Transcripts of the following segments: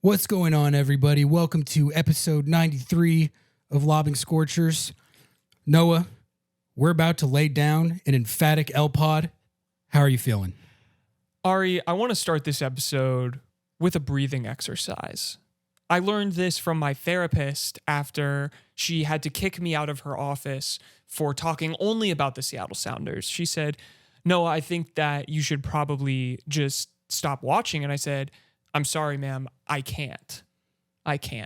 What's going on, everybody? Welcome to episode 93 of Lobbing Scorchers. Noah, we're about to lay down an emphatic L-pod. How are you feeling? Ari, I want to start this episode with a breathing exercise. I learned this from my therapist after she had to kick me out of her office for talking only about the Seattle Sounders. She said, Noah, I think that you should probably just stop watching. And I said, I'm sorry, ma'am, I can't.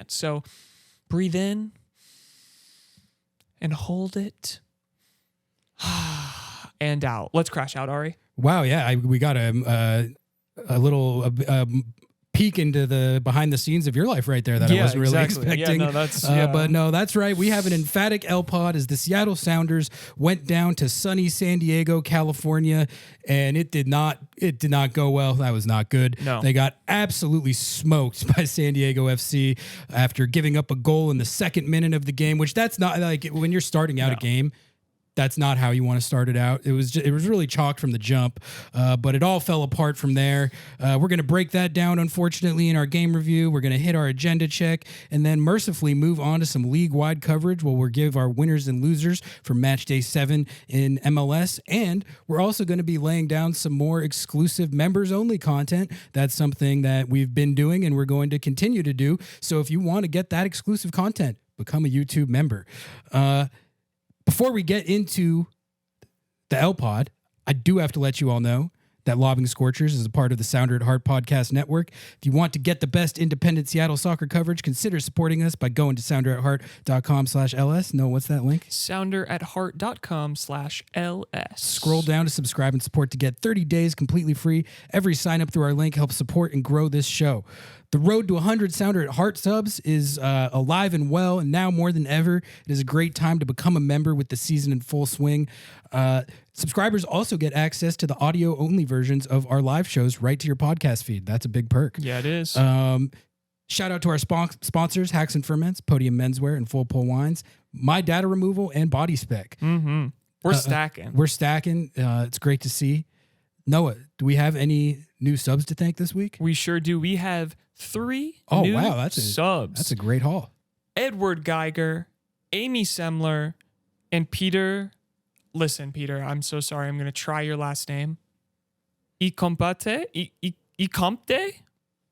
So breathe in and hold it and out. Let's crash out, Ari. Wow, yeah, we got a little peek into the behind the scenes of your life right there that I wasn't really expecting. But no, that's right. We have an emphatic L-pod as the Seattle Sounders went down to sunny San Diego, California, and it did not go well. That was not good. No. They got absolutely smoked by San Diego FC after giving up a goal in the second minute of the game, which that's not like when you're starting out a game. That's not how you want to start it out. It was really chalked from the jump, but it all fell apart from there. We're going to break that down, unfortunately, in our game review. We're going to hit our agenda check and then mercifully move on to some league-wide coverage where we'll give our winners and losers for Matchday 7 in MLS. And we're also going to be laying down some more exclusive members-only content. That's something that we've been doing and we're going to continue to do. So if you want to get that exclusive content, become a YouTube member. Before we get into the L-Pod, I do have to let you all know that Lobbing Scorchers is a part of the Sounder at Heart podcast network. If you want to get the best independent Seattle soccer coverage, consider supporting us by going to sounderatheart.com/LS. No, what's that link? Sounderatheart.com/LS. Scroll down to subscribe and support to get 30 days completely free. Every sign up through our link helps support and grow this show. The road to 100 Sounder at Heart subs is alive and well, and now more than ever, it is a great time to become a member with the season in full swing. Subscribers also get access to the audio-only versions of our live shows right to your podcast feed. That's a big perk. Yeah, it is. Shout out to our sponsors, Hacks and Ferments, Podium Menswear, and Full Pull Wines, My Data Removal, and Body Spec. Mm-hmm. We're stacking. We're stacking. It's great to see. Noah, do we have any new subs to thank this week? We sure do. We have 3 new subs. That's a great haul. Edward Geiger, Amy Semler, and Peter. Listen, Peter, I'm so sorry. I'm going to try your last name. Icomte?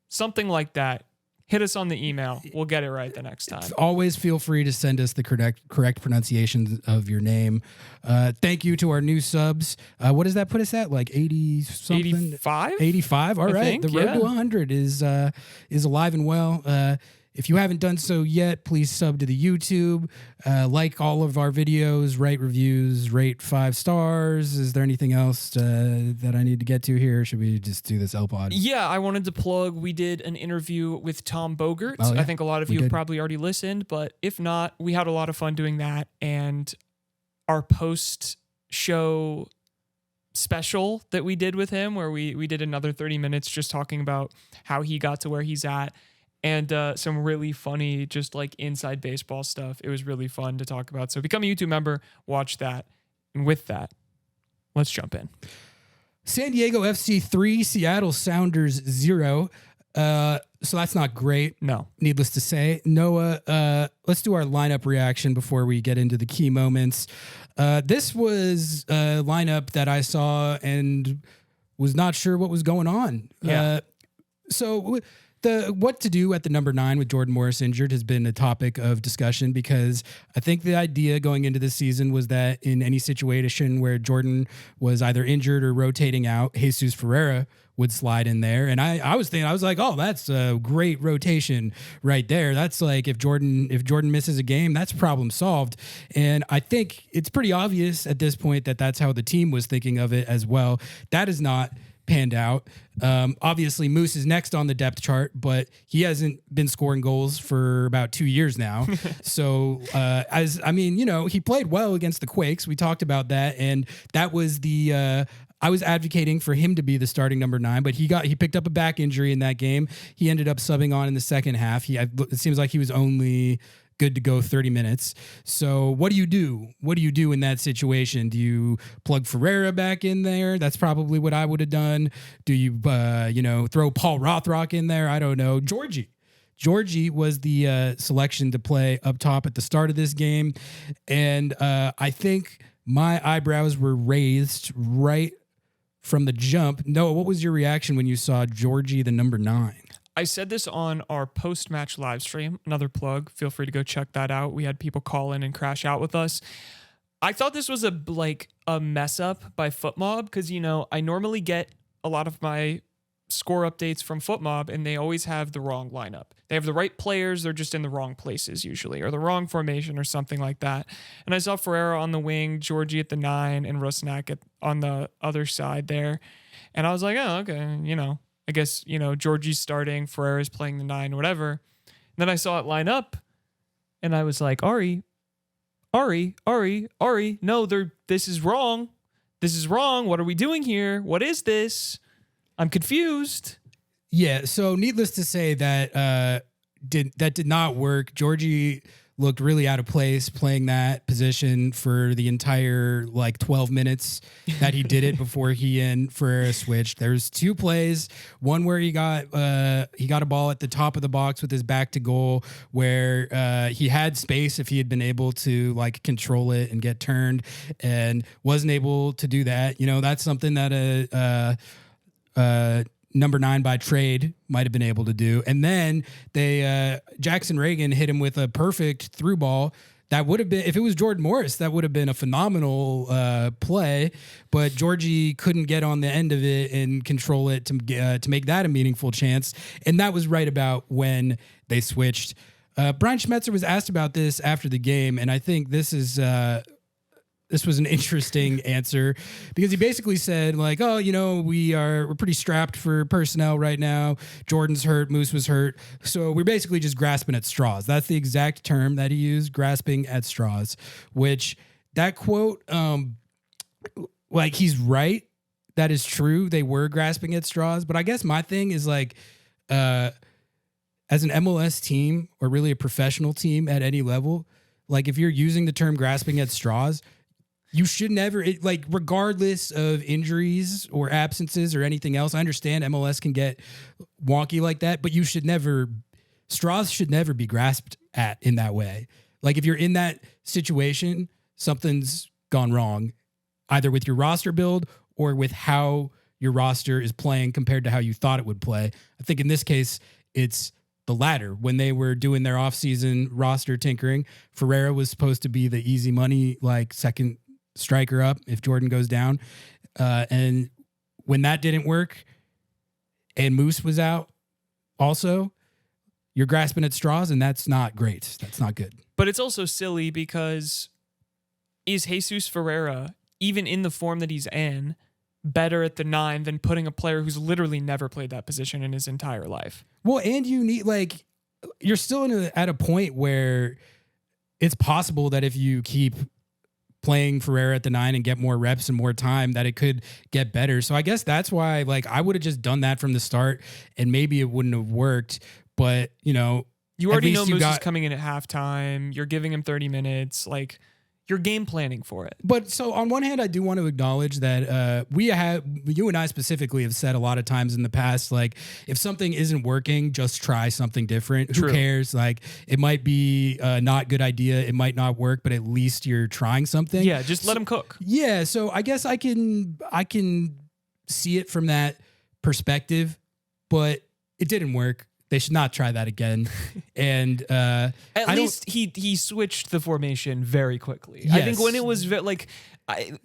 Something like that. Hit us on the email. We'll get it right the next time. Always feel free to send us the correct pronunciation of your name. Thank you to our new subs. What does that put us at? Like 80 something? 85? 85. All right. The road to 100 is alive and well. If you haven't done so yet, please sub to the YouTube, like all of our videos, write reviews, rate 5 stars. Is there anything else that I need to get to here? Or should we just do this L-Pod? Yeah, I wanted to plug, we did an interview with Tom Bogert. Oh, yeah. I think a lot of you have probably already listened, but if not, we had a lot of fun doing that. And our post-show special that we did with him, where we did another 30 minutes just talking about how he got to where he's at. And some really funny, just like inside baseball stuff. It was really fun to talk about. So become a YouTube member, watch that. And with that, let's jump in. San Diego FC 3, Seattle Sounders 0. So that's not great. No. Needless to say. Noah, let's do our lineup reaction before we get into the key moments. This was a lineup that I saw and was not sure what was going on. Yeah. What to do at the number 9 with Jordan Morris injured has been a topic of discussion because I think the idea going into this season was that in any situation where Jordan was either injured or rotating out, Jesus Ferreira would slide in there. And I was like, oh, that's a great rotation right there. That's like if Jordan misses a game, that's problem solved. And I think it's pretty obvious at this point that that's how the team was thinking of it as well. That is not panned out. Obviously Moose is next on the depth chart, but he hasn't been scoring goals for about 2 years now. So he played well against the Quakes. We talked about that. And that was I was advocating for him to be the starting number 9, but he picked up a back injury in that game. He ended up subbing on in the second half. It seems like he was only good to go 30 minutes. So what do you do? What do you do in that situation? Do you plug Ferreira back in there? That's probably what I would have done. Do you, throw Paul Rothrock in there? I don't know. Georgie. Georgie was the selection to play up top at the start of this game. And I think my eyebrows were raised right from the jump. Noah, what was your reaction when you saw Georgie, the number 9? I said this on our post-match live stream. Another plug. Feel free to go check that out. We had people call in and crash out with us. I thought this was a mess up by FootMob because, I normally get a lot of my score updates from FootMob, and they always have the wrong lineup. They have the right players, they're just in the wrong places usually, or the wrong formation or something like that. And I saw Ferreira on the wing, Georgie at the 9, and Rusnak on the other side there. And I was like, oh, okay, I guess, Georgie's starting, Ferreira's playing the 9, whatever. And then I saw it line up, and I was like, Ari, no, this is wrong. This is wrong. What are we doing here? What is this? I'm confused. Yeah, so needless to say that did not work. Georgie looked really out of place playing that position for the entire 12 minutes that he did it before he and Ferreira switched. There's 2 plays, one where he got a ball at the top of the box with his back to goal where he had space if he had been able to control it and get turned, and wasn't able to do that. That's something that number 9 by trade might have been able to do. And then Jackson Reagan hit him with a perfect through ball. That would have been, if it was Jordan Morris, that would have been a phenomenal play, but Georgie couldn't get on the end of it and control it to make that a meaningful chance. And that was right about when they switched. Brian Schmetzer was asked about this after the game, and I think this was an interesting answer because he basically said we're pretty strapped for personnel right now. Jordan's hurt. Moose was hurt. So we're basically just grasping at straws. That's the exact term that he used, grasping at straws, which that quote, he's right. That is true. They were grasping at straws. But I guess my thing is as an MLS team or really a professional team at any level, if you're using the term grasping at straws, you should never, regardless of injuries or absences or anything else. I understand MLS can get wonky like that, but straws should never be grasped at in that way. If you're in that situation, something's gone wrong, either with your roster build or with how your roster is playing compared to how you thought it would play. I think in this case, it's the latter. When they were doing their offseason roster tinkering, Ferreira was supposed to be the easy money, second striker up if Jordan goes down. And when that didn't work and Moose was out also, you're grasping at straws, and that's not great. That's not good. But it's also silly because is Jesus Ferreira, even in the form that he's in, better at the 9 than putting a player who's literally never played that position in his entire life? Well, and you need you're still at a point where it's possible that if you keep playing Ferreira at the 9 and get more reps and more time, that it could get better. So I guess that's why I would have just done that from the start and maybe it wouldn't have worked. But you already know Moose is coming in at halftime. You're giving him 30 minutes. You're game planning for it. But so on one hand, I do want to acknowledge that you and I specifically have said a lot of times in the past, if something isn't working, just try something different. True. Who cares? It might be not good idea. It might not work, but at least you're trying something. Yeah, just let them cook. Yeah. So I guess I can see it from that perspective, but it didn't work. They should not try that again. And at least he switched the formation very quickly. Yes. I think when it was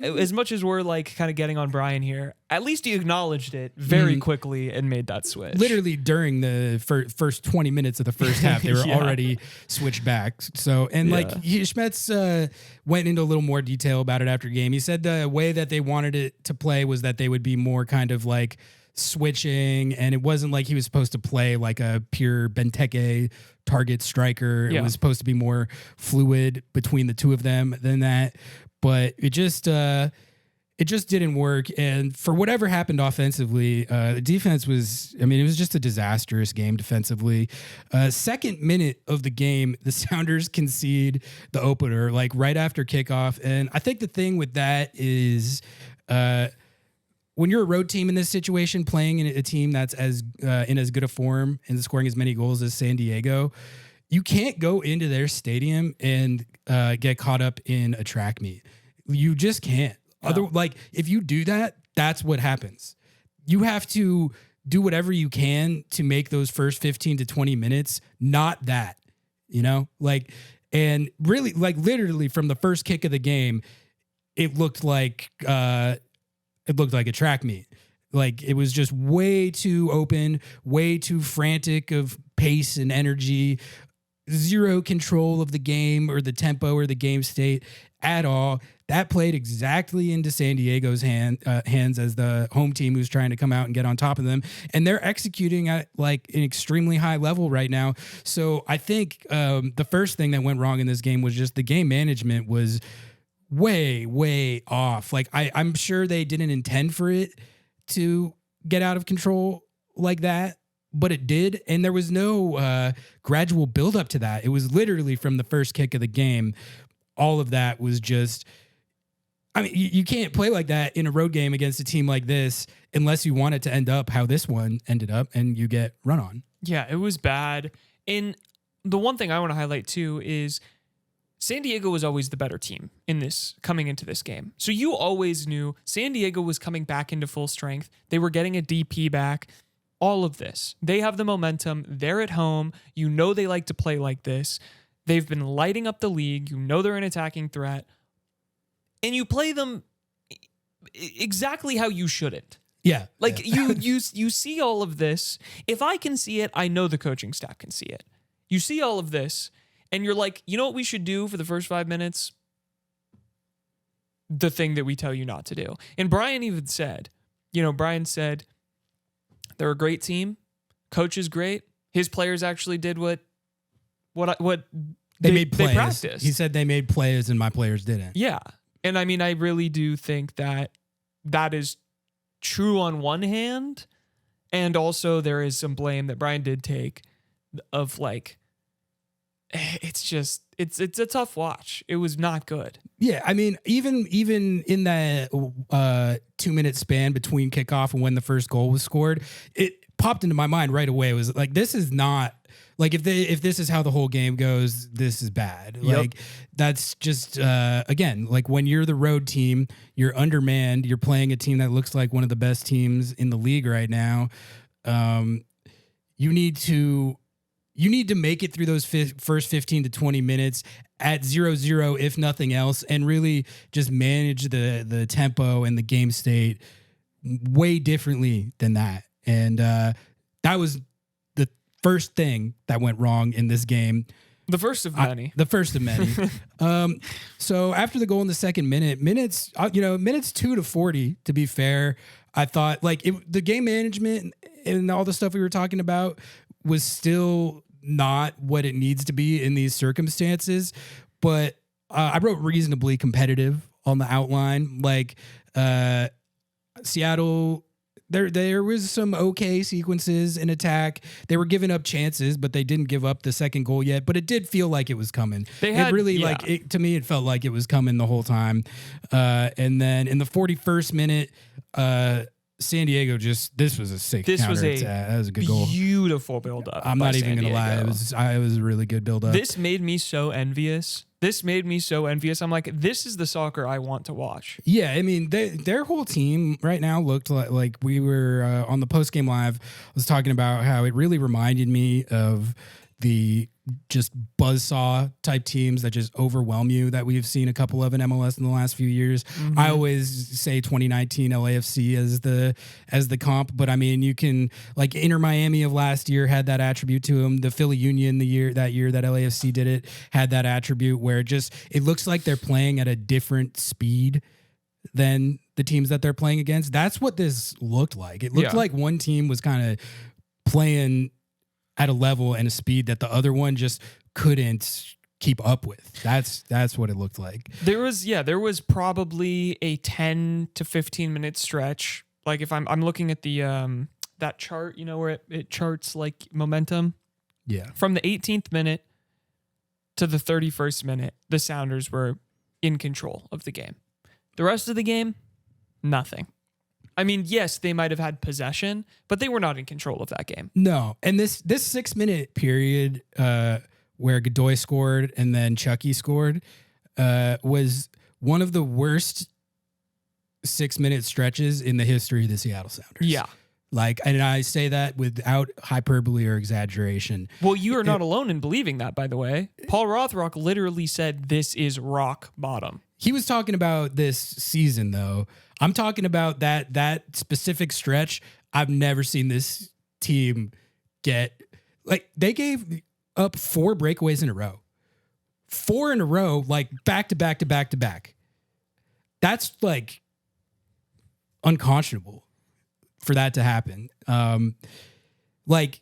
as much as we're kind of getting on Brian here, at least he acknowledged it very quickly and made that switch. Literally during the first 20 minutes of the first half, they were already switched back. So, and Schmetz went into a little more detail about it after game. He said the way that they wanted it to play was that they would be more kind of switching, and it wasn't like he was supposed to play a pure Benteke target striker. It was supposed to be more fluid between the two of them than that. But it just didn't work. And for whatever happened offensively, the defense was, it was just a disastrous game defensively. Second minute of the game, the Sounders concede the opener, right after kickoff. And I think the thing with that is, when you're a road team in this situation, playing in a team that's in as good a form and scoring as many goals as San Diego, you can't go into their stadium and get caught up in a track meet. You just can't. No. If you do that, that's what happens. You have to do whatever you can to make those first 15 to 20 minutes not that, and really, literally from the first kick of the game, it looked like a track meet. Like, it was just way too open, way too frantic of pace and energy, zero control of the game or the tempo or the game state at all. That played exactly into San Diego's hands as the home team who's trying to come out and get on top of them. And they're executing at an extremely high level right now. So I think the first thing that went wrong in this game was just the game management was way, way off. I'm sure they didn't intend for it to get out of control like that, but it did. And there was no gradual buildup to that. It was literally from the first kick of the game. All of that was just, you can't play like that in a road game against a team like this unless you want it to end up how this one ended up and you get run on. Yeah, it was bad. And the one thing I want to highlight too is San Diego was always the better team coming into this game. So you always knew San Diego was coming back into full strength. They were getting a DP back. All of this. They have the momentum. They're at home. You know they like to play like this. They've been lighting up the league. You know they're an attacking threat. And you play them exactly how you shouldn't. Yeah. You see all of this. If I can see it, I know the coaching staff can see it. You see all of this, and you're like, you know what we should do for the first 5 minutes? The thing that we tell you not to do. And Brian even said, Brian said, they're a great team. Coach is great. His players actually did what they made plays. They practiced. He said they made plays and my players didn't. Yeah. And I really do think that is true on one hand. And also there is some blame that Brian did take of it's a tough watch. It was not good. Yeah. Even in that 2-minute span between kickoff and when the first goal was scored, it popped into my mind right away. It was this is not if this is how the whole game goes, this is bad. Yep. That's just, again, when you're the road team, you're undermanned, you're playing a team that looks like one of the best teams in the league right now. You need to make it through those first 15 to 20 minutes at 0-0, if nothing else, and really just manage the tempo and the game state way differently than that. And that was the first thing that went wrong in this game. The first of many. So after the goal in the second minutes 2 to 40, to be fair, I thought the game management and all the stuff we were talking about was still not what it needs to be in these circumstances. But I wrote reasonably competitive on the outline. Seattle, there was some okay sequences in attack. They were giving up chances, but they didn't give up the second goal yet. But it did feel like it was coming. To me, it felt like it was coming the whole time. And then in the 41st minute, San Diego this was a sick counter. That was a good goal. Beautiful build-up. I'm not even going to lie. It was a really good build-up. This made me so envious. I'm like, this is the soccer I want to watch. Yeah, their whole team right now looked like we were on the post-game live. I was talking about how it really reminded me of the just buzzsaw type teams that just overwhelm you that we've seen a couple of in MLS in the last few years. Mm-hmm. I always say 2019 LAFC as the comp, but you can Inter Miami of last year had that attribute to them. The Philly Union that year that LAFC did it had that attribute where it looks like they're playing at a different speed than the teams that they're playing against. That's what this looked like. It looked like one team was kind of playing at a level and a speed that the other one just couldn't keep up with. That's what it looked like. There was probably a 10 to 15 minute stretch. If I'm looking at the that chart, where it charts momentum. Yeah. From the 18th minute to the 31st minute, the Sounders were in control of the game. The rest of the game, nothing. I mean, yes, they might have had possession, but they were not in control of that game. No. And this 6-minute period where Godoy scored and then Chucky scored was one of the worst 6-minute stretches in the history of the Seattle Sounders. Yeah. Like, and I say that without hyperbole or exaggeration. Well, you are not alone in believing that, by the way. Paul Rothrock literally said this is rock bottom. He was talking about this season, though. I'm talking about that specific stretch. I've never seen this team get, like, they gave up 4 breakaways in a row. 4 in a row, like back to back to back to back. That's like unconscionable for that to happen. Like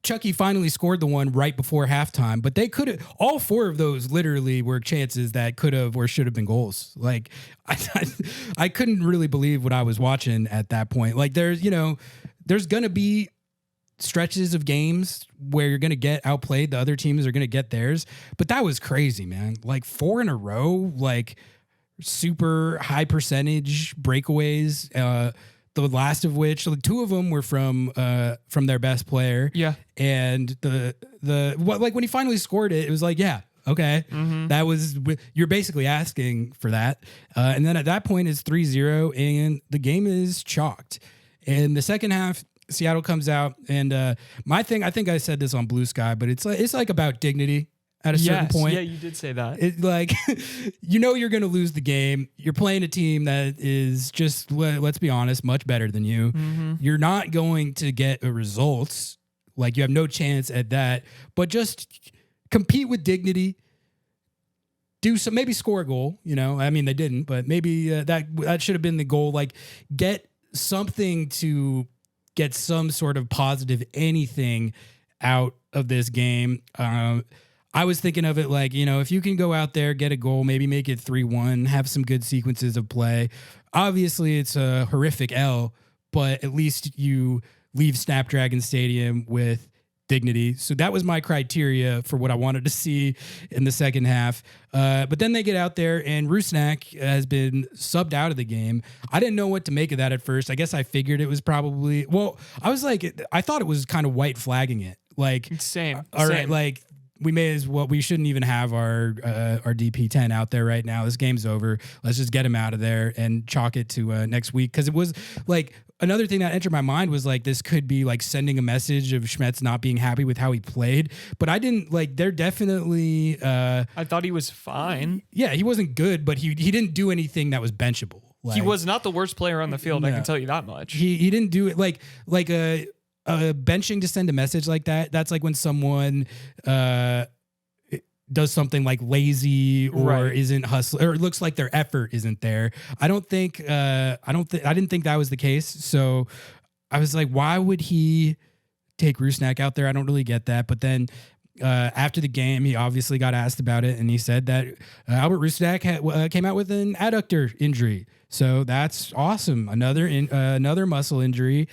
Chucky finally scored the one right before halftime, but they could have, all 4 of those literally were chances that could have or should have been goals. Like I couldn't really believe what I was watching at that point. Like there's going to be stretches of games where you're going to get outplayed. The other teams are going to get theirs, but that was crazy, man. Like 4 in a row, like super high percentage breakaways, the last of which, like 2 of them were from their best player. Yeah. And like when he finally scored it, it was like, yeah, okay. Mm-hmm. That was, you're basically asking for that. And then at that point it's 3-0 and the game is chalked. In the second half, Seattle comes out and my thing, I think I said this on Blue Sky, but it's like about dignity. At a certain point. Yeah, you did say that. It, like, you're going to lose the game. You're playing a team that is just, let's be honest, much better than you. Mm-hmm. You're not going to get a results. Like, you have no chance at that. But just compete with dignity. Do some, maybe score a goal. I mean, they didn't, but maybe that should have been the goal. Like, get something to get some sort of positive anything out of this game. I was thinking of it like, if you can go out there, get a goal, maybe make it 3-1, have some good sequences of play. Obviously, it's a horrific L, but at least you leave Snapdragon Stadium with dignity. So that was my criteria for what I wanted to see in the second half. But then they get out there and Rusnak has been subbed out of the game. I didn't know what to make of that at first. I guess I figured it was probably, I thought it was kind of white flagging it. Like, Same. All right, like, we shouldn't even have our DP10 out there right now. This game's over. Let's just get him out of there and chalk it to next week. Because it was like another thing that entered my mind was like this could be like sending a message of Schmetz not being happy with how he played. But I didn't like. They're definitely. I thought he was fine. Yeah, he wasn't good, but he didn't do anything that was benchable. Like, he was not the worst player on the field. No. I can tell you that much. He didn't do it like a. Benching to send a message like that. That's like when someone does something like lazy or isn't hustling or it looks like their effort isn't there. I didn't think that was the case. So I was like, why would he take Rusnak out there? I don't really get that. But then after the game, he obviously got asked about it and he said that Albert Rusnak came out with an adductor injury. So that's awesome. Another muscle injury.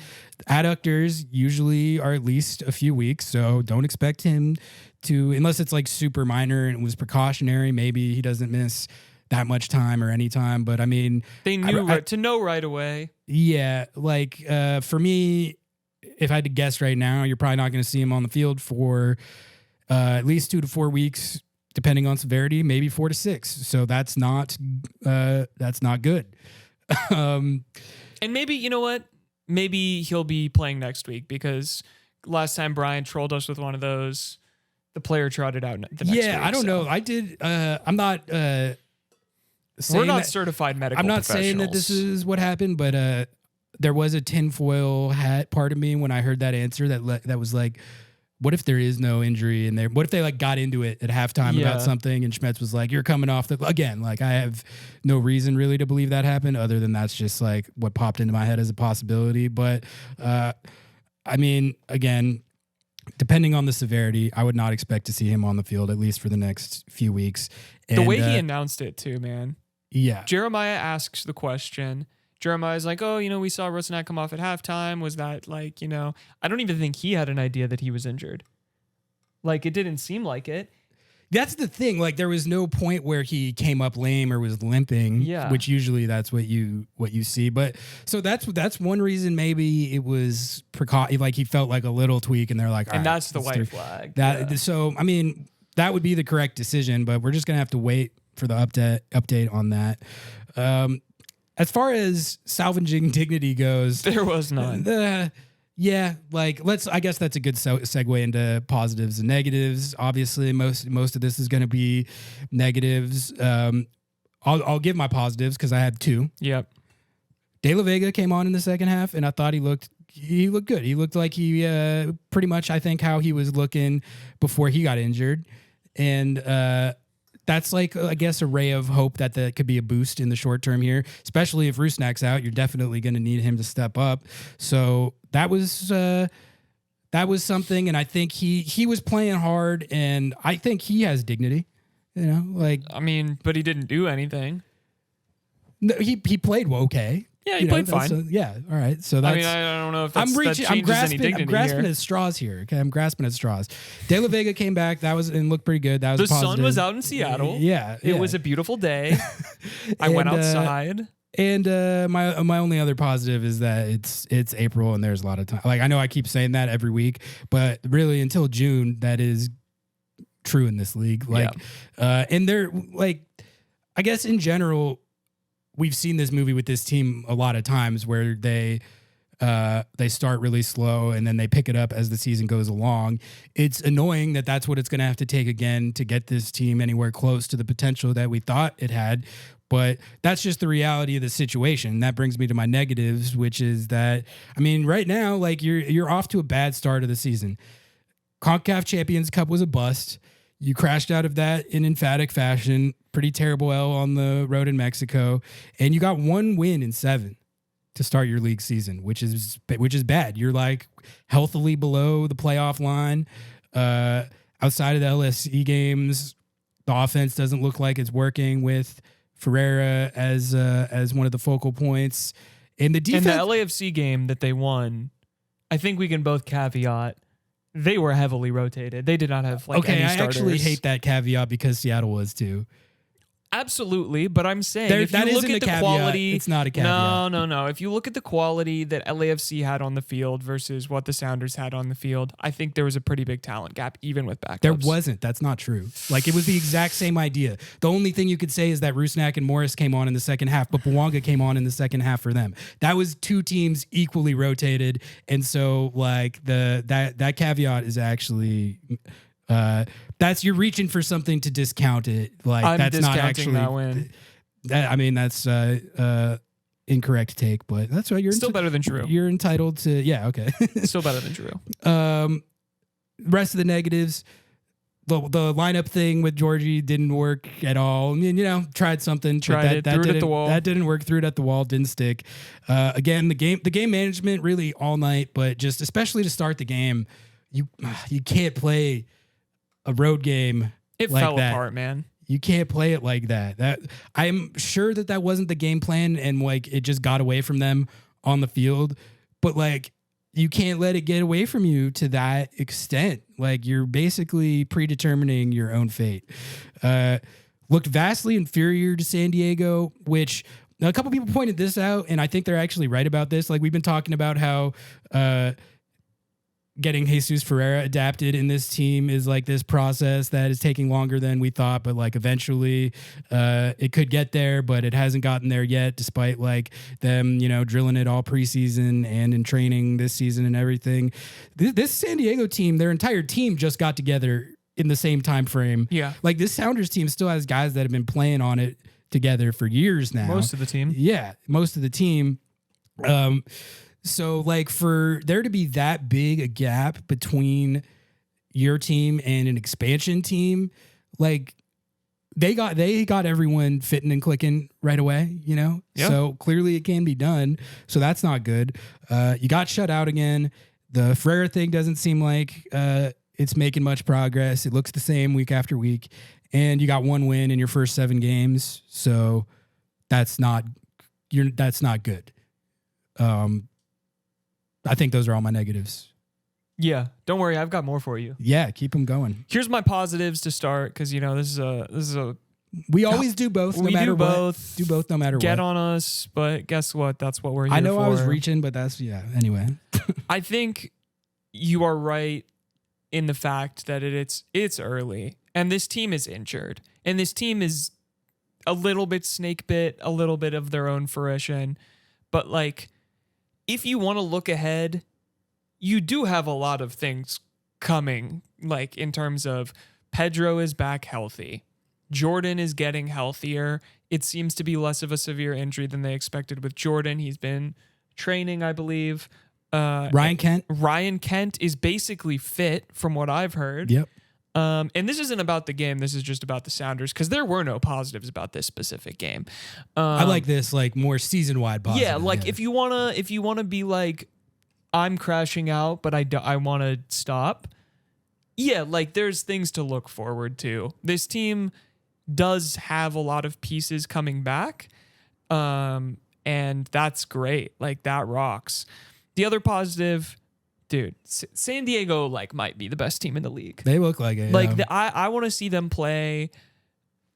Adductors usually are at least a few weeks, so don't expect him to, unless it's like super minor and it was precautionary. Maybe he doesn't miss that much time or any time. But I mean, they knew to know right away. Yeah, like for me, if I had to guess right now, you're probably not going to see him on the field for at least 2 to 4 weeks. Depending on severity, maybe 4 to 6. So that's not good. And maybe, you know what? Maybe he'll be playing next week because last time Brian trolled us with one of those, the player trotted out the next week. Yeah, I don't know. I did. I'm not. We're not certified medical. I'm not saying that this is what happened, but there was a tinfoil hat part of me when I heard that answer that was like, what if there is no injury in there? What if they like got into it at halftime about something and Schmetz was like, you're coming off again, like I have no reason really to believe that happened other than that's just like what popped into my head as a possibility. But I mean, again, depending on the severity, I would not expect to see him on the field at least for the next few weeks. And, the way he announced it too, man. Yeah. Jeremiah asks the question. Jeremiah's like, oh, we saw Rusnak come off at halftime. Was that like, I don't even think he had an idea that he was injured. Like, it didn't seem like it. That's the thing. Like there was no point where he came up lame or was limping. Yeah. Which usually that's what you see. But so that's one reason maybe it was like he felt like a little tweak, and they're like, and that's the white flag. So I mean, that would be the correct decision, but we're just gonna have to wait for the update on that. As far as salvaging dignity goes, there was none. Yeah, like I guess that's a good segue into positives and negatives. Obviously, most of this is going to be negatives. I'll give my positives because I had two. Yep. De La Vega came on in the second half, and I thought he looked good. He looked like he pretty much, I think, how he was looking before he got injured, and that's like, I guess, a ray of hope that could be a boost in the short term here, especially if Rusnak's out. You're definitely going to need him to step up. So that was something, and I think he was playing hard, and I think he has dignity. You know, like I mean, but he didn't do anything. No, he played okay. Yeah, he played fine. All right. So that's. I mean, I don't know if that's, I'm grasping here. at straws here. Okay, I'm grasping at straws. De La Vega came back. That was and looked pretty good. That was the positive. sun was out in Seattle. Yeah. It was a beautiful day. I went outside. And my only other positive is that it's April and there's a lot of time. Like I know I keep saying that every week, but really until June that is true in this league. Like, and they're like, I guess in general. We've seen this movie with this team a lot of times where they start really slow and then they pick it up as the season goes along. It's annoying that that's what it's going to have to take again to get this team anywhere close to the potential that we thought it had. But that's just the reality of the situation. That brings me to my negatives, which is that, I mean, right now, like you're off to a bad start of the season. CONCACAF Champions Cup was a bust. You crashed out of that in emphatic fashion. Pretty terrible L on the road in Mexico. And you got one win in 7 to start your league season, which is bad. You're like healthily below the playoff line. Outside of the LSE games, the offense doesn't look like it's working with Ferreira as one of the focal points. And the defense. And the LAFC game that they won, I think we can both caveat, they were heavily rotated. They did not have any starters. I actually hate that caveat because Seattle was too. Absolutely, but I'm saying if you look at the quality, it's not a caveat. No. If you look at the quality that LAFC had on the field versus what the Sounders had on the field, I think there was a pretty big talent gap, even with backups. There wasn't. That's not true. Like it was the exact same idea. The only thing you could say is that Rusnak and Morris came on in the second half, but Bouanga came on in the second half for them. That was two teams equally rotated, and so like that caveat is actually. That's you're reaching for something to discount it. Like I'm that's not actually that win. I mean that's incorrect take, but that's right. You're still better than true. You're entitled to okay. Still better than true. Rest of the negatives. The lineup thing with Georgie didn't work at all. I mean, tried something. Threw it at the wall. That didn't work. Threw it at the wall. Didn't stick. Again, the game management really all night, but just especially to start the game, you can't play a road game. It like fell that. apart, man. You can't play it like that. That I'm sure that wasn't the game plan, and like it just got away from them on the field. But like you can't let it get away from you to that extent. Like you're basically predetermining your own fate. Looked vastly inferior to San Diego, which a couple people pointed this out, and I think they're actually right about this. Like we've been talking about how getting Jesus Ferreira adapted in this team is like this process that is taking longer than we thought, but like eventually it could get there, but it hasn't gotten there yet, despite like them, drilling it all preseason and in training this season and everything. This San Diego team, their entire team just got together in the same time frame. Yeah. Like this Sounders team still has guys that have been playing on it together for years now. Most of the team. Yeah, most of the team. So like for there to be that big a gap between your team and an expansion team, like they got everyone fitting and clicking right away, Yep. So clearly it can be done. So that's not good. You got shut out again. The Ferreira thing doesn't seem like it's making much progress. It looks the same week after week. And you got one win in your first 7 games. So that's not good. I think those are all my negatives. Yeah, don't worry, I've got more for you. Yeah, keep them going. Here's my positives to start, because this is a We always do both, no matter what. Do both, no matter what. Get on us, but guess what? That's what we're here for. I know I was reaching, but anyway. I think you are right in the fact that it's early, and this team is injured, and this team is a little bit snake bit, a little bit of their own fruition. But like, if you want to look ahead, you do have a lot of things coming, like in terms of Pedro is back healthy. Jordan is getting healthier. It seems to be less of a severe injury than they expected with Jordan. He's been training, I believe. Ryan Kent is basically fit from what I've heard. Yep. And this isn't about the game. This is just about the Sounders, because there were no positives about this specific game. I like this, like, more season-wide positive. Yeah, like if you wanna be like, I'm crashing out, but I want to stop. Yeah, like there's things to look forward to. This team does have a lot of pieces coming back, and that's great. Like, that rocks. The other positive, dude, San Diego like might be the best team in the league. They look like it. Like, I want to see them play.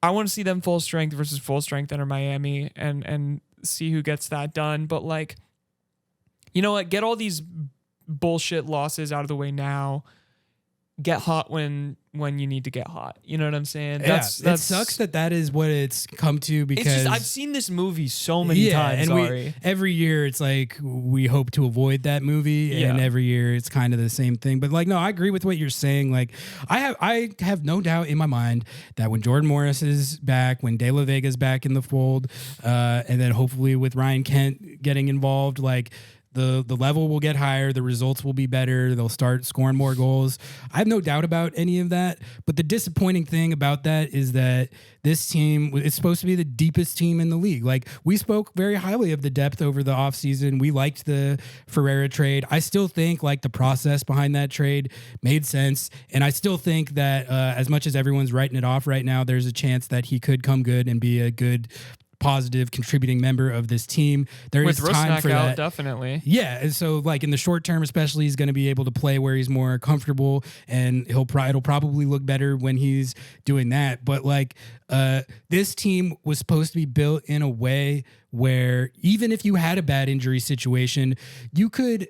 I want to see them full strength versus full strength under Miami, and see who gets that done. But like, you know what? Get all these bullshit losses out of the way now. Get hot when you need to get hot. You know what I'm saying? It sucks that is what it's come to, because it's just, I've seen this movie so many times. And every year it's like we hope to avoid that movie, and every year it's kind of the same thing. But like, no, I agree with what you're saying. Like, I have no doubt in my mind that when Jordan Morris is back, when De La Vega's back in the fold, and then hopefully with Ryan Kent getting involved, like, the level will get higher, the results will be better, they'll start scoring more goals. I have no doubt about any of that, but the disappointing thing about that is that this team is supposed to be the deepest team in the league. Like, we spoke very highly of the depth over the offseason. We liked the Ferreira trade. I still think like the process behind that trade made sense, and I still think that as much as everyone's writing it off right now, there's a chance that he could come good and be a good positive contributing member of this team. There is time for that. Definitely. Yeah. And so like in the short term, especially, he's going to be able to play where he's more comfortable, and it'll probably look better when he's doing that. But like, this team was supposed to be built in a way where even if you had a bad injury situation, you could,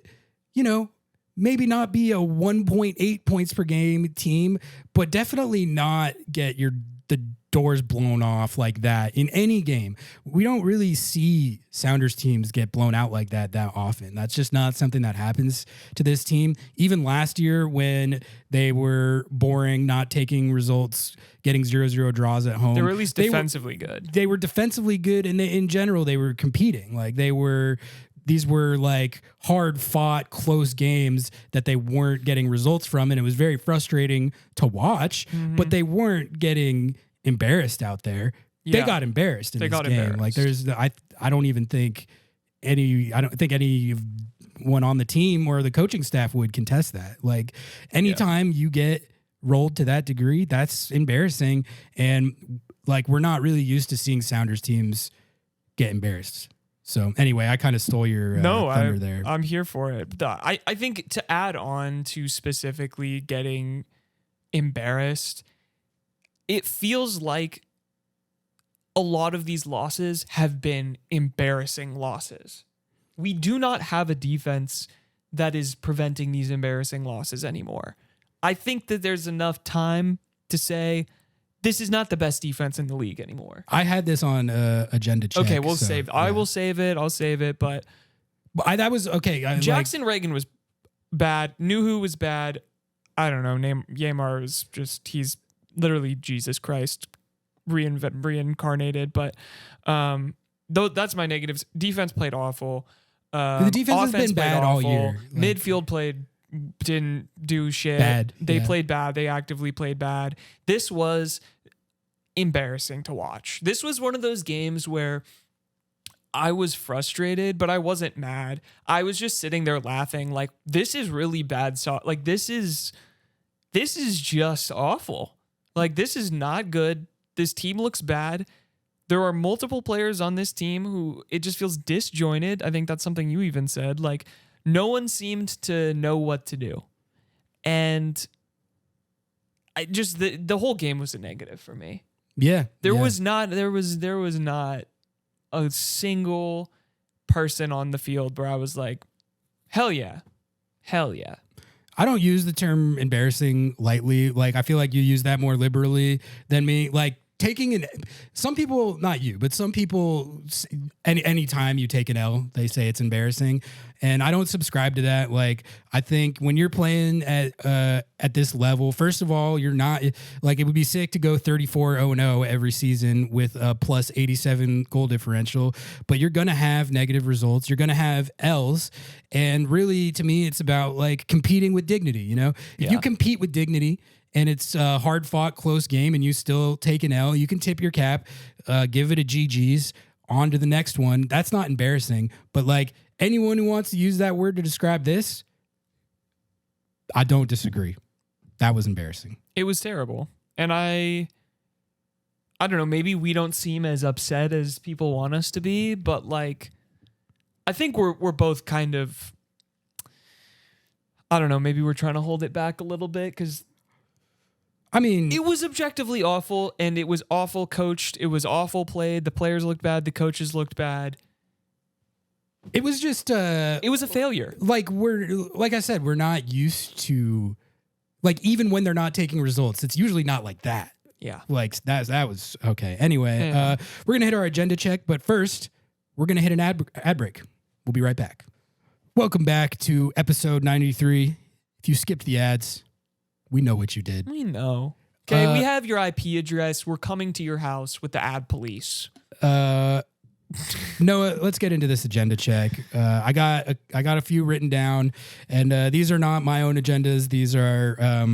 maybe not be a 1.8 points per game team, but definitely not get the doors blown off like that in any game. We don't really see Sounders teams get blown out like that often. That's just not something that happens to this team. Even last year when they were boring, not taking results, getting 0-0 draws at home, they were at least defensively good. They were defensively good, and in general, they were competing. Like, these were like hard fought, close games that they weren't getting results from. And it was very frustrating to watch, but they weren't getting embarrassed out there. Yeah. They got embarrassed in this game. Like, I don't think anyone on the team or the coaching staff would contest that. Like, anytime you get rolled to that degree, that's embarrassing. And like, we're not really used to seeing Sounders teams get embarrassed. So anyway, I kind of stole your thunder there. I'm here for it. I think to add on to specifically getting embarrassed, it feels like a lot of these losses have been embarrassing losses. We do not have a defense that is preventing these embarrassing losses anymore. I think that there's enough time to say this is not the best defense in the league anymore. I had this on Agena Check. Okay, we'll save it. Yeah. I will save it. I'll save it. But that was okay. Jackson Reagan was bad. Nuhu was bad. I don't know. Yamar is just, he's literally Jesus Christ reincarnated. But though that's my negatives. Defense played awful. The defense has been bad all year. Midfield didn't do shit. Bad. They played bad. They actively played bad. This was embarrassing to watch. This was one of those games where I was frustrated, but I wasn't mad. I was just sitting there laughing like, this is really bad. Like, this is just awful. Like, this is not good. This team looks bad. There are multiple players on this team who it just feels disjointed. I think that's something you even said. Like, no one seemed to know what to do. And I just the whole game was a negative for me. Yeah. There was not a single person on the field where I was like, hell yeah. Hell yeah. I don't use the term embarrassing lightly. Like, I feel like you use that more liberally than me. Like, some people, not you, but some people, any time you take an L, they say it's embarrassing. And I don't subscribe to that. Like, I think when you're playing at this level, first of all, you're not, like, it would be sick to go 34-0-0 every season with a plus 87 goal differential, but you're going to have negative results. You're going to have L's. And really, to me, it's about, like, competing with dignity, you know? If you compete with dignity, and it's a hard-fought, close game, and you still take an L, you can tip your cap, give it a GG's, on to the next one. That's not embarrassing. But, like, anyone who wants to use that word to describe this, I don't disagree. That was embarrassing. It was terrible. And I don't know, maybe we don't seem as upset as people want us to be, but, like, I think we're both kind of, I don't know, maybe we're trying to hold it back a little bit because, I mean, it was objectively awful, and it was awful coached. It was awful played. The players looked bad. The coaches looked bad. It was just it was a failure. Like, like I said, we're not used to, like, even when they're not taking results, it's usually not like that. Yeah. Like, that was okay. Anyway, we're gonna hit our agenda check, but first, we're gonna hit an ad break. We'll be right back. Welcome back to episode 93. If you skipped the ads, we know what you did. We know. Okay, we have your IP address. We're coming to your house with the ad police. Noah, let's get into this agenda check. I got a few written down, and these are not my own agendas. These are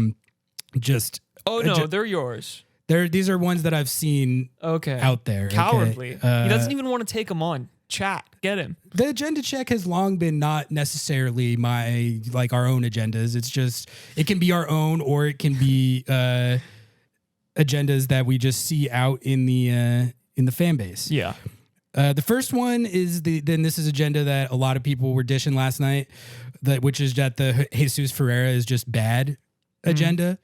just. Oh no, they're yours. These are ones that I've seen. Out there. Cowardly. Okay? He doesn't even want to take them on. Chat. Get him. The agenda check has long been not necessarily our own agendas. It's just, it can be our own, or it can be agendas that we just see out in the fan base. Yeah. The first one is this is agenda that a lot of people were dishing last night, which is that the Jesus Ferreira is just bad agenda,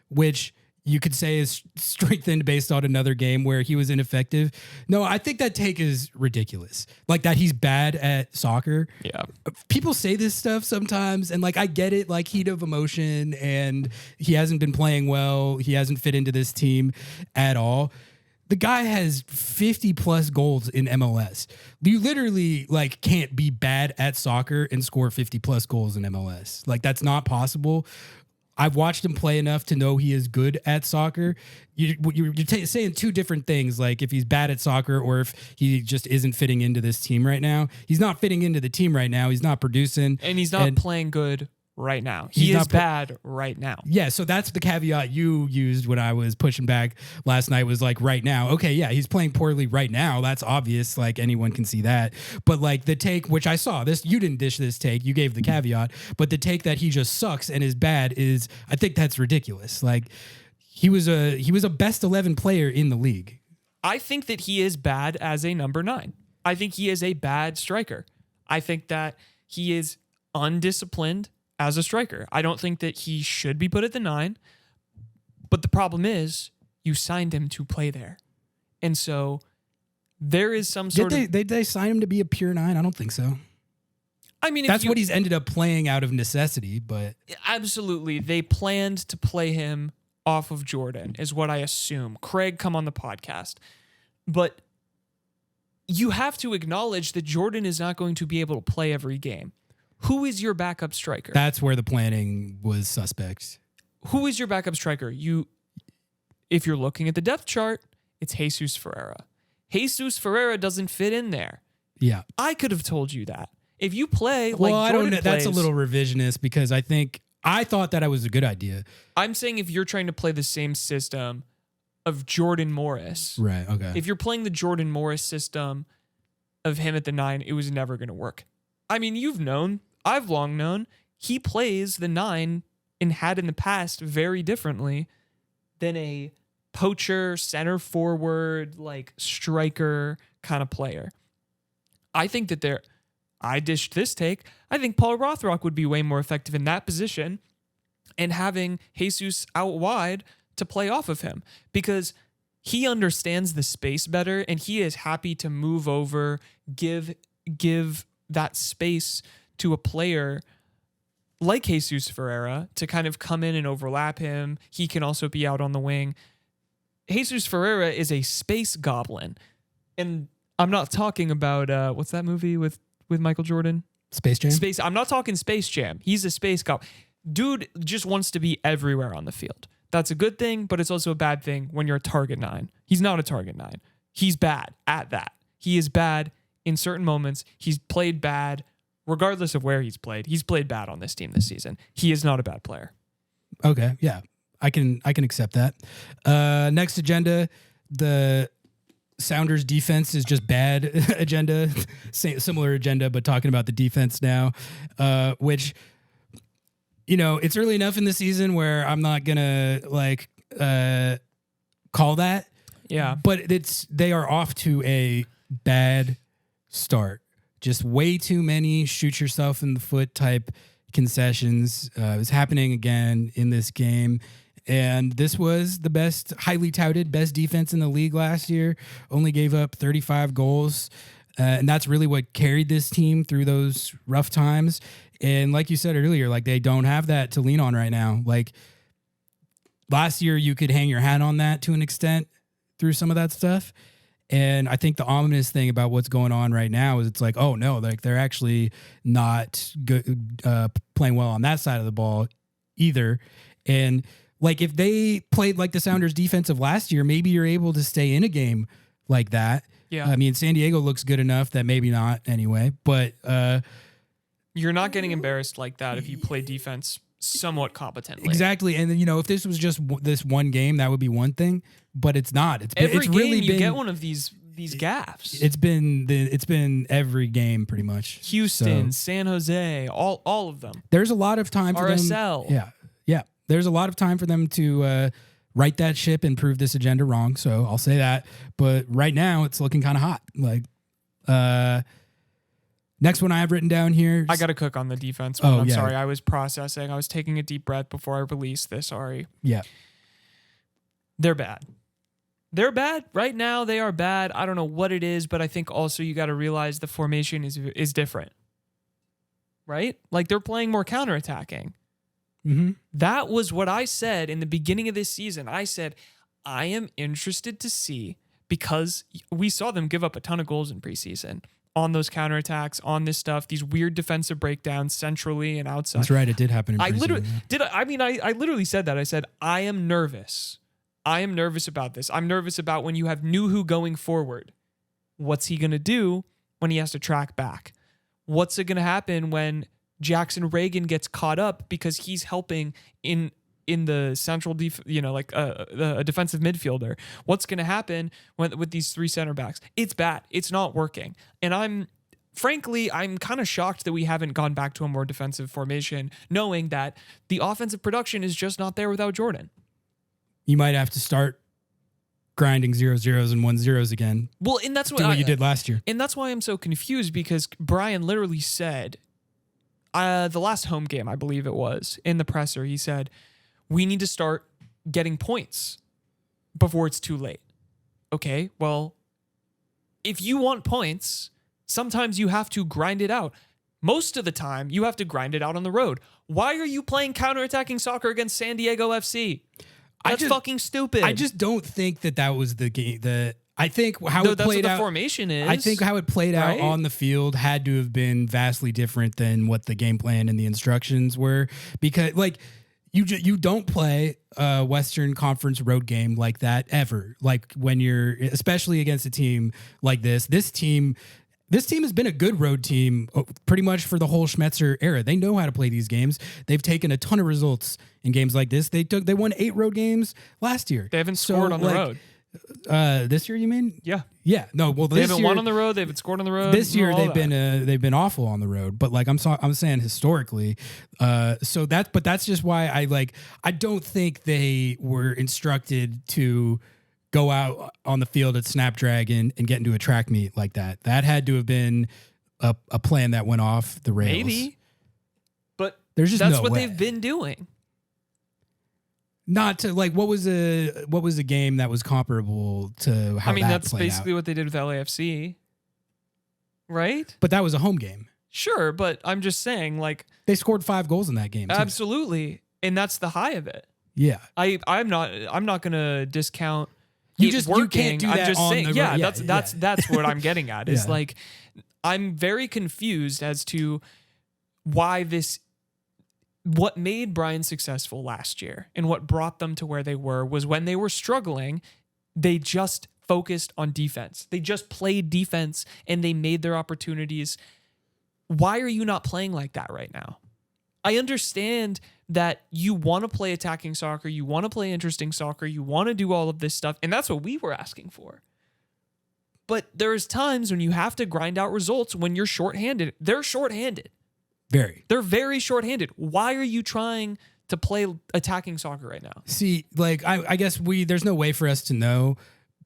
which you could say is strengthened based on another game where he was ineffective. No, I think that take is ridiculous. Like, that he's bad at soccer. Yeah. People say this stuff sometimes, and, like, I get it, like, heat of emotion, and he hasn't been playing well. He hasn't fit into this team at all. The guy has 50 plus goals in MLS. You literally, like, can't be bad at soccer and score 50 plus goals in MLS. Like, that's not possible. I've watched him play enough to know he is good at soccer. You're saying two different things, like if he's bad at soccer or if he just isn't fitting into this team right now. He's not fitting into the team right now. He's not producing. And he's not playing good right now. He is bad right now. Yeah, so that's the caveat you used when I was pushing back last night, was like, right now. Okay, yeah, he's playing poorly right now. That's obvious. Like, anyone can see that. But, like, the take, which I saw, you didn't dish this take. You gave the caveat. But the take that he just sucks and is bad is, I think that's ridiculous. Like, he was a best 11 player in the league. I think that he is bad as a number 9. I think he is a bad striker. I think that he is undisciplined as a striker. I don't think that he should be put at the 9. But the problem is, you signed him to play there. And so there is some sort of... Did they sign him to be a pure 9? I don't think so. I mean, that's what he's ended up playing out of necessity, but... Absolutely. They planned to play him off of Jordan, is what I assume. Craig, come on the podcast. But you have to acknowledge that Jordan is not going to be able to play every game. Who is your backup striker? That's where the planning was suspect. Who is your backup striker? If you're looking at the depth chart, it's Jesus Ferreira. Jesus Ferreira doesn't fit in there. Yeah. I could have told you that. If you play like Jordan I don't know. Plays, that's a little revisionist because I thought that was a good idea. I'm saying if you're trying to play the same system of Jordan Morris. Right, okay. If you're playing the Jordan Morris system of him at the 9, it was never going to work. I mean, I've long known, he plays the 9 and had in the past very differently than a poacher, center forward, like striker kind of player. I think that I dished this take. I think Paul Rothrock would be way more effective in that position and having Jesus out wide to play off of him, because he understands the space better and he is happy to move over, give that space to a player like Jesus Ferreira to kind of come in and overlap him. He can also be out on the wing. Jesus Ferreira is a space goblin. And I'm not talking about what's that movie with Michael Jordan? Space Jam? I'm not talking Space Jam. He's a space goblin. Dude just wants to be everywhere on the field. That's a good thing, but it's also a bad thing when you're a target 9. He's not a target 9. He's bad at that. He is bad in certain moments. He's played bad regardless of where he's played. He's played bad on this team this season. He is not a bad player. Okay, yeah. I can accept that. Next agenda, the Sounders defense is just bad agenda. Similar agenda, but talking about the defense now, which, you know, it's early enough in the season where I'm not gonna call that. Yeah. But they are off to a bad start. Just way too many shoot yourself in the foot type concessions. It was happening again in this game. And this was the best, highly touted, best defense in the league last year. Only gave up 35 goals. And that's really what carried this team through those rough times. And like you said earlier, like they don't have that to lean on right now. Like last year, you could hang your hat on that to an extent through some of that stuff. And I think the ominous thing about what's going on right now is it's like, oh no, like they're actually not good, playing well on that side of the ball either. And like if they played like the Sounders defense of last year, maybe you're able to stay in a game like that. Yeah. I mean, San Diego looks good enough that maybe not anyway, but you're not getting embarrassed like that if you play defense somewhat competently. Exactly. And then, you know, if this was just this one game, that would be one thing, but it's not. Every game you get one of these gaffes. It's been every game pretty much. Houston, San Jose, all of them. There's a lot of time for RSL. them. Yeah. There's a lot of time for them to right that ship and prove this agenda wrong. So I'll say that. But right now it's looking kind of hot. Like, next one I have written down here. I got to cook on the defense one. I'm sorry. I was processing. I was taking a deep breath before I released this. Sorry. Yeah. They're bad. They're bad. Right now, they are bad. I don't know what it is, but I think also you got to realize the formation is different. Right? Like they're playing more counterattacking. Mm-hmm. That was what I said in the beginning of this season. I said, I am interested to see, because we saw them give up a ton of goals in preseason on those counterattacks, on this stuff, these weird defensive breakdowns centrally and outside. That's right. It did happen in preseason. I literally said that. I said, I am nervous. I am nervous about this. I'm nervous about when you have Nuhu going forward. What's he going to do when he has to track back? What's it going to happen when Jackson Reagan gets caught up because he's helping in the central a defensive midfielder? What's going to happen with these 3 center backs? It's bad. It's not working. And I'm kind of shocked that we haven't gone back to a more defensive formation, knowing that the offensive production is just not there without Jordan. You might have to start grinding 0-0s and 1-0s again. Well, and that's what you did last year. And that's why I'm so confused, because Brian literally said, the last home game, I believe it was, in the presser, he said, we need to start getting points before it's too late. Okay, well, if you want points, sometimes you have to grind it out. Most of the time, you have to grind it out on the road. Why are you playing counterattacking soccer against San Diego FC? That's fucking stupid. I just don't think that was the game. I think how it played out. That's what the formation is. I think how it played out on the field had to have been vastly different than what the game plan and the instructions were, because like you don't play a Western Conference road game like that ever. Like when you're, especially against a team like this. This team has been a good road team pretty much for the whole Schmetzer era. They know how to play these games. They've taken a ton of results in games like this. They won 8 road games last year. They haven't scored on the road. This year, you mean? Yeah. No, well, they haven't won on the road. They haven't scored on the road. This year they've been awful on the road. But like I'm saying historically, but that's just why I don't think they were instructed to go out on the field at Snapdragon and get into a track meet like that. That had to have been a plan that went off the rails. Maybe, but that's what way. They've been doing. Not to like what was a game that was comparable to how that's played basically out? what they did with LAFC, right? But that was a home game. Sure, but I'm just saying, like, They scored 5 goals in that game too. absolutely, and that's the high of it. Yeah. I'm not gonna discount You it just working. you can't do that I'm just on saying, the yeah, road. that's what I'm getting at. Is Yeah. like, I'm very confused as to why what made Brian successful last year and what brought them to where they were was when they were struggling, they just focused on defense. They just played defense and they made their opportunities. Why are you not playing like that right now? I understand that you want to play attacking soccer, you want to play interesting soccer, you want to do all of this stuff, and that's what we were asking for. But there's times when you have to grind out results when you're shorthanded. They're shorthanded. They're very shorthanded. Why are you trying to play attacking soccer right now? See, like I guess there's no way for us to know.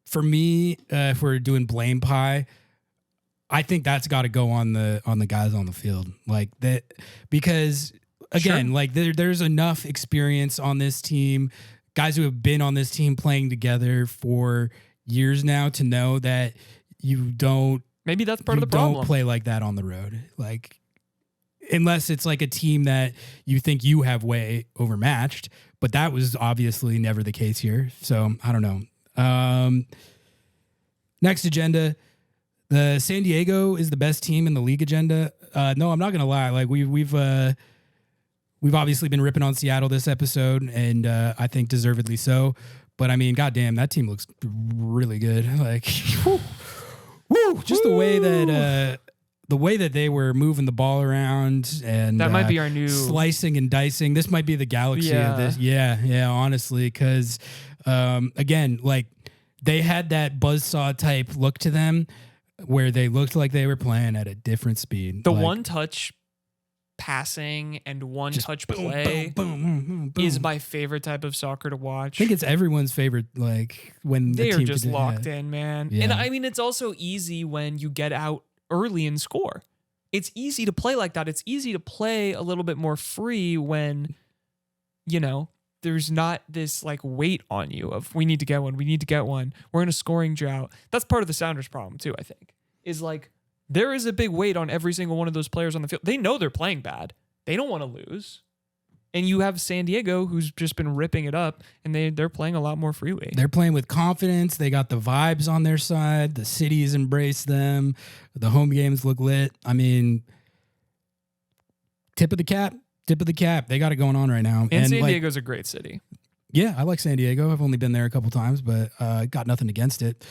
For me, if we're doing blame pie, I think that's got to go on the guys on the field, like that, because again, Sure. like there's enough experience on this team, guys who have been on this team playing together for years now to know that you don't. Maybe that's part of the Don't problem. play like that on the road, like. Unless it's like a team that you think you have way overmatched, but that was obviously never the case here. So I don't know. Next agenda, the San Diego is the best team in the league agenda. No, I'm not gonna lie. Like we've obviously been ripping on Seattle this episode, and I think deservedly so. But I mean, goddamn, that team looks really good. Like, woo, just the way that. The way that they were moving the ball around and That might be our new slicing and dicing. This might be the galaxy of this. Yeah, honestly, because again, like they had that buzzsaw type look to them where they looked like they were playing at a different speed. The like, one touch passing and one touch play boom. is my favorite type of soccer to watch. I think it's everyone's favorite. Like when they the are team just could- locked yeah. in, man. Yeah. And I mean, it's also easy when you get out early and score. It's easy to play like that. It's easy to play a little bit more free when, there's not this like weight on you of we need to get one. We're in a scoring drought. That's part of the Sounders problem too, I think, is like there is a big weight on every single one of those players on the field. They know they're playing bad. They don't want to lose. And you have San Diego, who's just been ripping it up, and they're playing a lot more freely. They're playing with confidence. They got the vibes on their side. The cities embrace them. The home games look lit. I mean, tip of the cap. They got it going on right now. And San Diego's a great city. Yeah, I like San Diego. I've only been there a couple times, but got nothing against it.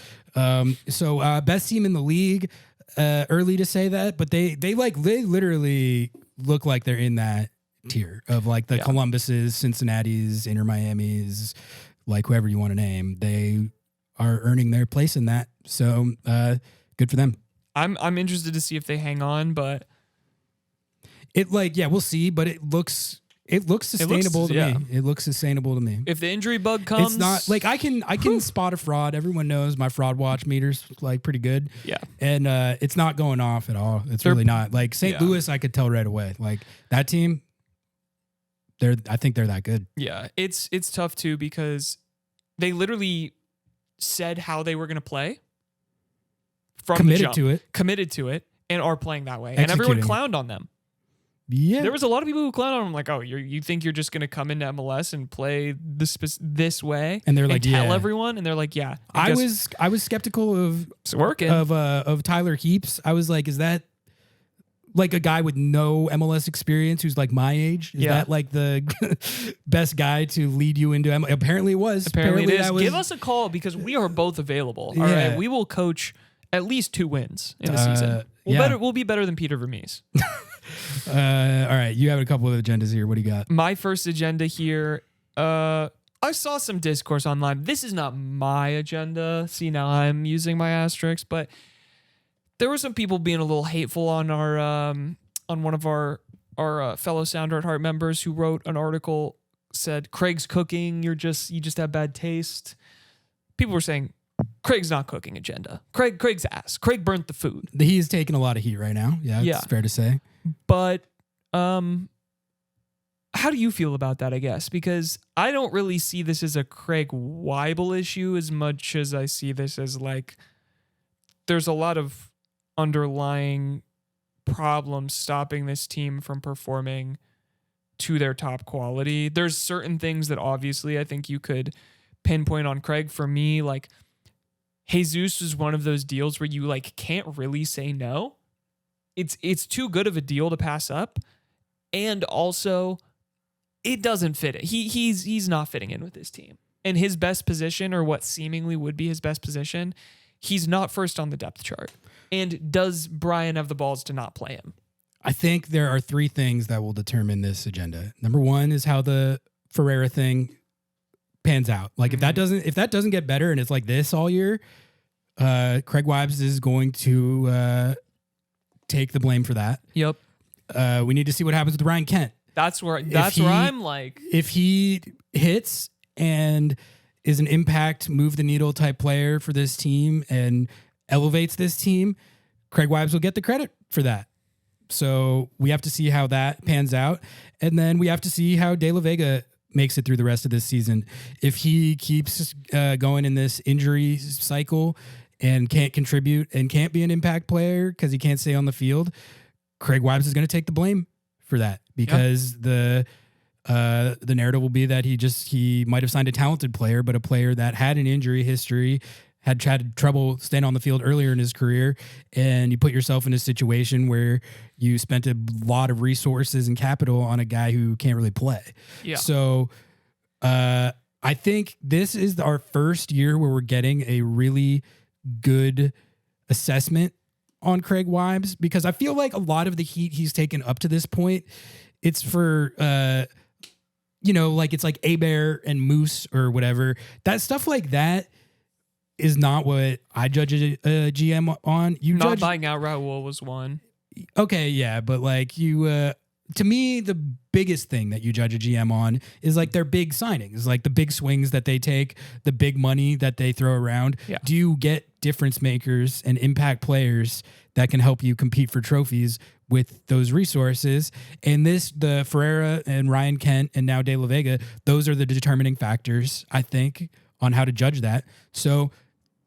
So best team in the league. Early to say that, but they literally look like they're in that tier of like the Columbuses, Cincinnati's, Inter Miami's, like whoever you want to name. They are earning their place in that. So good for them. I'm interested to see if they hang on, but we'll see. But it looks sustainable to me. It looks sustainable to me. If the injury bug comes, it's not like I can spot a fraud. Everyone knows my fraud watch meter's like pretty good. Yeah, and it's not going off at all. It's really not. Like St. Louis, I could tell right away. Like that team. I think they're that good. Yeah, it's tough too because they literally said how they were going to play from the jump. Committed to it, and are playing that way. And everyone clowned on them. Yeah, there was a lot of people who clowned on them, like, "Oh, you think you're just going to come into MLS and play this way?" And they're like, "Tell everyone," and they're like, "Yeah." I was skeptical of it's working of Tyler Heaps. I was like, is that like a guy with no MLS experience who's like my age? Is that like the best guy to lead you into MLS? Apparently it was. Apparently it is. Give us a call because we are both available. All right. We will coach at least 2 wins in the season. We'll be better than Peter Vermees. All right. You have a couple of agendas here. What do you got? My first agenda here, I saw some discourse online. This is not my agenda. See, now I'm using my asterisks, but there were some people being a little hateful on our on one of our fellow Sounder at Heart members who wrote an article, said Craig's cooking, you just have bad taste. People were saying Craig's not cooking agenda. Craig's ass. Craig burnt the food. He's taking a lot of heat right now. Yeah, it's fair to say. But how do you feel about that, I guess? Because I don't really see this as a Craig Weibel issue as much as I see this as like there's a lot of underlying problems stopping this team from performing to their top quality. There's certain things that obviously I think you could pinpoint on Craig. For me, like Jesus is one of those deals where you like can't really say no. It's too good of a deal to pass up. And also it doesn't fit it. He's not fitting in with this team. And his best position, or what seemingly would be his best position, he's not first on the depth chart. And does Brian have the balls to not play him? I think there are three things that will determine this agenda. Number one is how the Ferreira thing pans out. Like if that doesn't get better and it's like this all year, Craig Weibs is going to take the blame for that. Yep. We need to see what happens with Ryan Kent. That's where I'm like, if he hits and is an impact, move the needle type player for this team and elevates this team, Craig Weibs will get the credit for that. So we have to see how that pans out. And then we have to see how De La Vega makes it through the rest of this season. If he keeps going in this injury cycle and can't contribute and can't be an impact player because he can't stay on the field, Craig Weibs is going to take the blame for that, because the narrative will be that he might have signed a talented player, but a player that had an injury history, had trouble staying on the field earlier in his career, and you put yourself in a situation where you spent a lot of resources and capital on a guy who can't really play. Yeah. So I think this is our first year where we're getting a really good assessment on Craig Weibs, because I feel like a lot of the heat he's taken up to this point, it's for, like it's like A-Bear and Moose or whatever. That stuff like that is not what I judge a GM on. Not buying out Raul was one. Okay, yeah, but like you, to me, the biggest thing that you judge a GM on is like their big signings, like the big swings that they take, the big money that they throw around. Yeah. Do you get difference makers and impact players that can help you compete for trophies with those resources? And the Ferreira and Ryan Kent and now De La Vega, those are the determining factors, I think, on how to judge that. So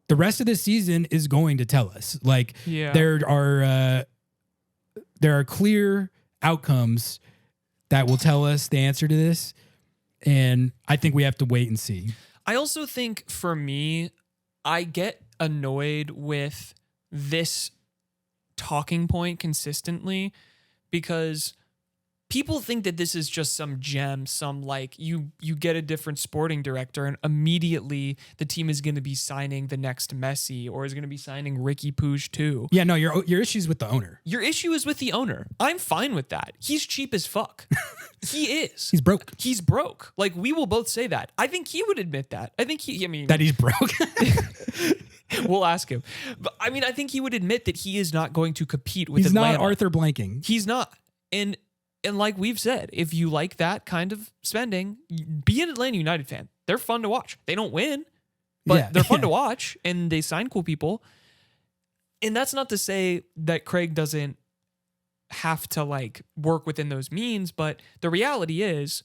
the rest of the season is going to tell us. Like there are clear outcomes that will tell us the answer to this. And I think we have to wait and see. I also think for me, I get annoyed with this talking point consistently because people think that this is just some gem, some like you get a different sporting director and immediately the team is going to be signing the next Messi or is going to be signing Ricky Puig too. Yeah, no, your issue is with the owner. Your issue is with the owner. I'm fine with that. He's cheap as fuck. He is. He's broke. He's broke. Like we will both say that. I think he would admit that. I think that he's broke. We'll ask him. But I mean, I think he would admit that he is not going to compete with He's Atlanta. not Arthur Blanking. He's not. And like we've said, if you like that kind of spending, be an Atlanta United fan. They're fun to watch. They don't win, but they're fun to watch, and they sign cool people. And that's not to say that Craig doesn't have to like work within those means, but the reality is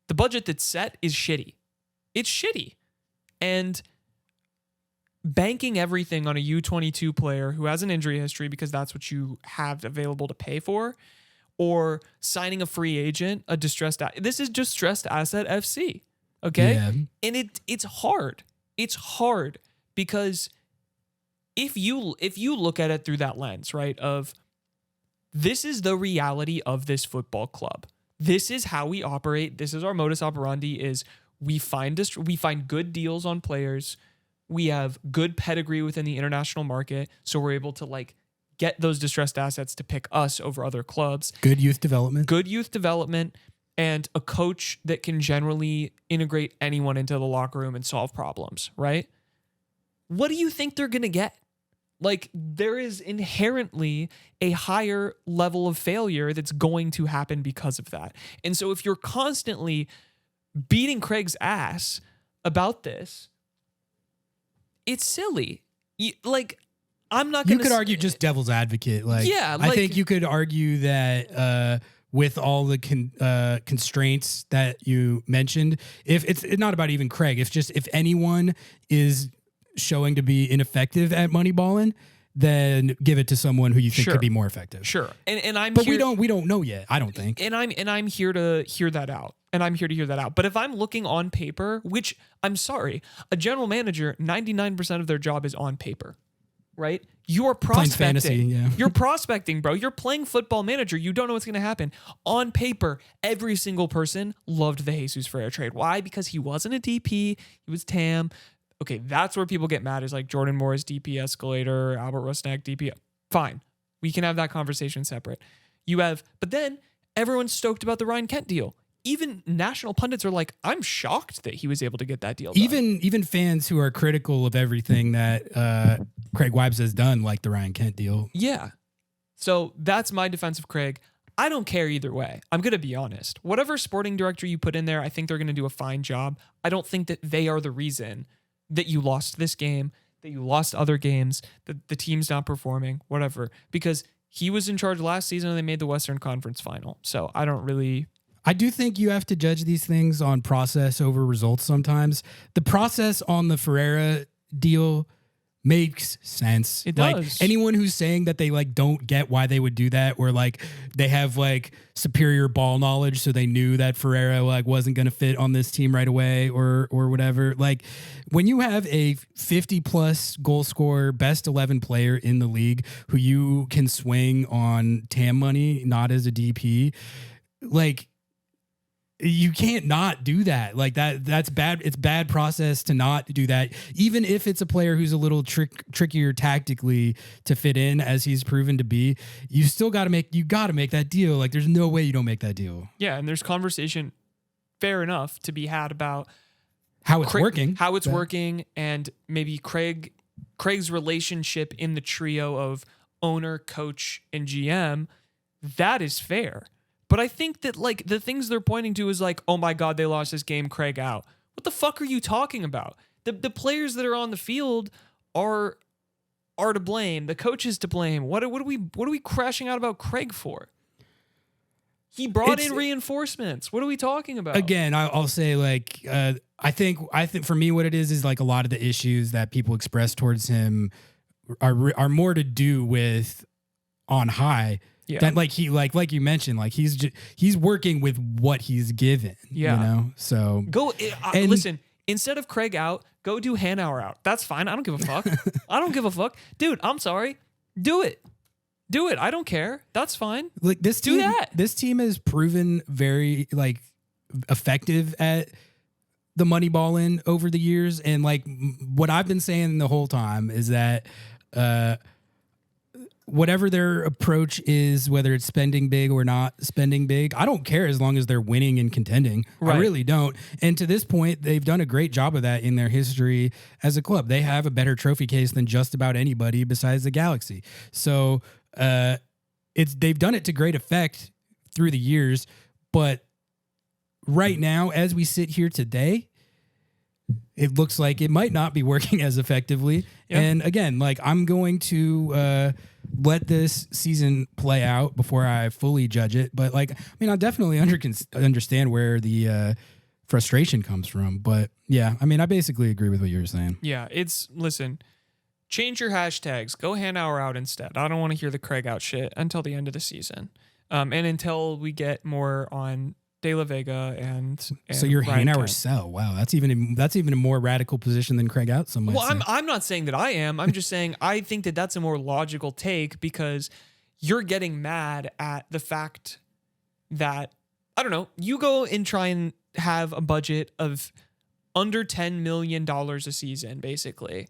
the budget that's set is shitty. It's shitty. And banking everything on a U22 player who has an injury history because that's what you have available to pay for, or signing a free agent, a distressed this is just distressed asset FC. Okay? Yeah. And it's hard. It's hard because if you look at it through that lens, right, of this is the reality of this football club. This is how we operate. This is our modus operandi is we find good deals on players. We have good pedigree within the international market, so we're able to like get those distressed assets to pick us over other clubs. Good youth development, and a coach that can generally integrate anyone into the locker room and solve problems, right? What do you think they're going to get? Like, there is inherently a higher level of failure that's going to happen because of that. And so if you're constantly beating Craig's ass about this, it's silly. I'm not going to... You could argue just devil's advocate. Like, I think you could argue that with all the constraints that you mentioned. If it's not about even Craig, if anyone is showing to be ineffective at moneyballing, then give it to someone who you think could be more effective. Sure. But we don't know yet, I don't think. And I'm here to hear that out. But if I'm looking on paper, which I'm sorry, a general manager, 99% of their job is on paper, right? You're prospecting. Fantasy, yeah. You're prospecting, bro. You're playing Football Manager. You don't know what's going to happen. On paper, every single person loved the Jesus Ferreira trade. Why? Because he wasn't a DP. He was TAM. Okay, that's where people get mad, is like Jordan Morris, DP escalator, Albert Rusnak, DP. Fine. We can have that conversation separate. But then everyone's stoked about the Ryan Kent deal. Even national pundits are like, I'm shocked that he was able to get that deal done. Even fans who are critical of everything that Craig Wybes has done, like the Ryan Kent deal. Yeah. So that's my defense of Craig. I don't care either way. I'm going to be honest. Whatever sporting director you put in there, I think they're going to do a fine job. I don't think that they are the reason that you lost this game, that you lost other games, that the team's not performing, whatever. Because he was in charge last season and they made the Western Conference final. So I do think you have to judge these things on process over results sometimes. The process on the Ferreira deal makes sense. It like does. Anyone who's saying that they like don't get why they would do that, or like they have like superior ball knowledge, so they knew that Ferreira like wasn't going to fit on this team right away, or whatever. Like when you have a 50+ goal scorer, best 11 player in the league who you can swing on TAM money, not as a DP, like you can't not do that. Like that's bad. It's bad process to not do that. Even if it's a player who's a little trickier tactically to fit in, as he's proven to be, you still got to make that deal. Like there's no way you don't make that deal. Yeah. And there's conversation fair enough to be had about how it's working, and maybe Craig's relationship in the trio of owner, coach, and GM. That is fair. But I think that like the things they're pointing to is like, oh my God, they lost this game, Craig out. What the fuck are you talking about? The players that are on the field are to blame. The coach is to blame. What are we crashing out about Craig for? He brought in reinforcements. What are we talking about? Again, I'll say like I think for me what it is like a lot of the issues that people express towards him are more to do with on high. Yeah. That like he like you mentioned, like he's working with what he's given. Yeah. You know? So listen, instead of Craig out, go do Hanauer out. That's fine. I don't give a fuck. I don't give a fuck. Dude, I'm sorry. Do it. I don't care. That's fine. Like this team, do that. This team has proven very like effective at the money ball in over the years. And like what I've been saying the whole time is that whatever their approach is, whether it's spending big or not spending big, I don't care as long as they're winning and contending. Right. I really don't. And to this point, they've done a great job of that in their history as a club. They have a better trophy case than just about anybody besides the Galaxy. So they've done it to great effect through the years. But right now, as we sit here today, it looks like it might not be working as effectively. Yeah. And again, like I'm going to let this season play out before I fully judge it. But like, I mean, I definitely understand where the frustration comes from. But yeah, I mean, I basically agree with what you were saying. Yeah, listen, change your hashtags. Go Hanauer out instead. I don't want to hear the Craig out shit until the end of the season. And until we get more on De La Vega and so you're Hanauer Kent. sell. Wow, that's even a more radical position than Craig out. I'm not saying that I am. I'm just saying I think that that's a more logical take because you're getting mad at the fact that I don't know. You go and try and have a budget of under $10 million a season, basically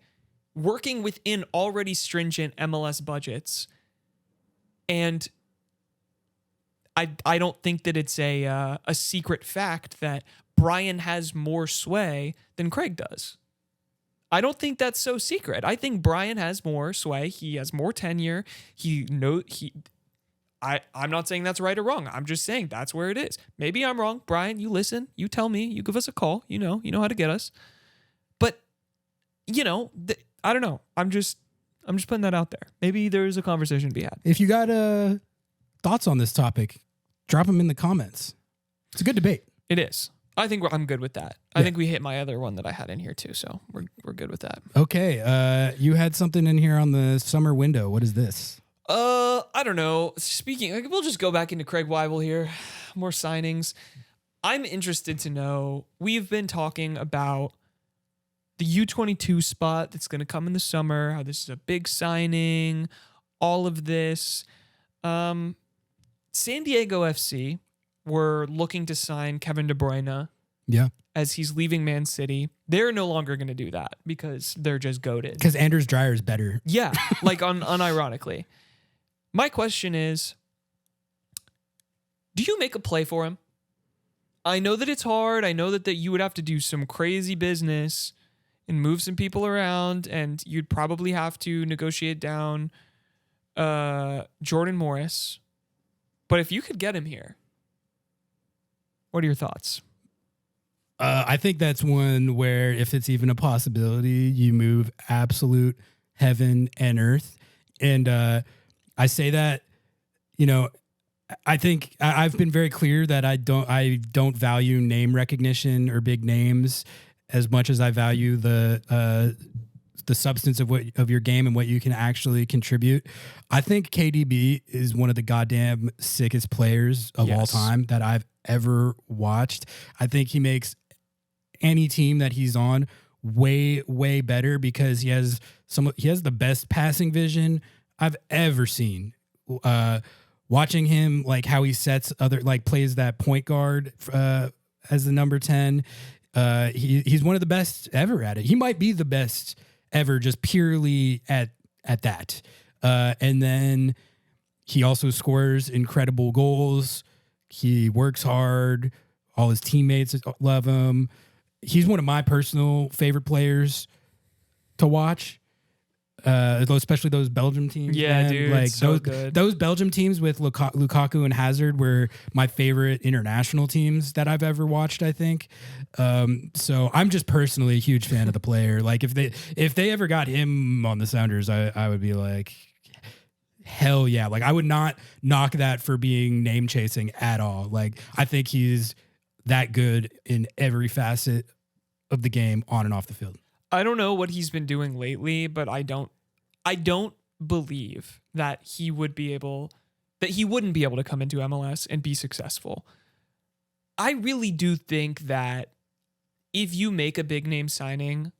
working within already stringent MLS budgets, and I don't think that it's a secret fact that Brian has more sway than Craig does. I don't think that's so secret. I think Brian has more sway. He has more tenure. I'm not saying that's right or wrong. I'm just saying that's where it is. Maybe I'm wrong. Brian, you listen. You tell me. You give us a call. You know how to get us. But I don't know. I'm just putting that out there. Maybe there's a conversation to be had. If you got thoughts on this topic, drop them in the comments. It's a good debate. It is. I think I'm good with that. I think we hit my other one that I had in here too, so we're good with that. Okay, you had something in here on the summer window. What is this? I don't know. We'll just go back into Craig Weibel here. More signings. I'm interested to know. We've been talking about the U22 spot that's going to come in the summer. How this is a big signing. All of this. San Diego FC were looking to sign Kevin De Bruyne. Yeah. As he's leaving Man City. They're no longer going to do that because they're just goated. Because Anders Dreyer is better. Yeah, like unironically. My question is, do you make a play for him? I know that it's hard. I know that you would have to do some crazy business and move some people around, and you'd probably have to negotiate down Jordan Morris. But if you could get him here, what are your thoughts? I think that's one where, if it's even a possibility, you move absolute heaven and earth. And I say that, I think I've been very clear that I don't value name recognition or big names as much as I value the substance of your game and what you can actually contribute. I think KDB is one of the goddamn sickest players of all time that I've ever watched. I think he makes any team that he's on way, way better because he has the best passing vision I've ever seen. Watching him, like how he sets plays that point guard as the number 10. He's one of the best ever at it. He might be the best ever, just purely at that. And then he also scores incredible goals. He works hard. All his teammates love him. He's one of my personal favorite players to watch. Especially those Belgium teams. Yeah, man. dude, like so good. Those Belgium teams with Lukaku and Hazard were my favorite international teams that I've ever watched, I think. So I'm just personally a huge fan of the player. Like if they ever got him on the Sounders, I would be like, hell yeah. Like I would not knock that for being name chasing at all. Like I think he's that good in every facet of the game on and off the field. I don't know what he's been doing lately, but I don't believe that he wouldn't be able to come into MLS and be successful. I really do think that if you make a big name signing,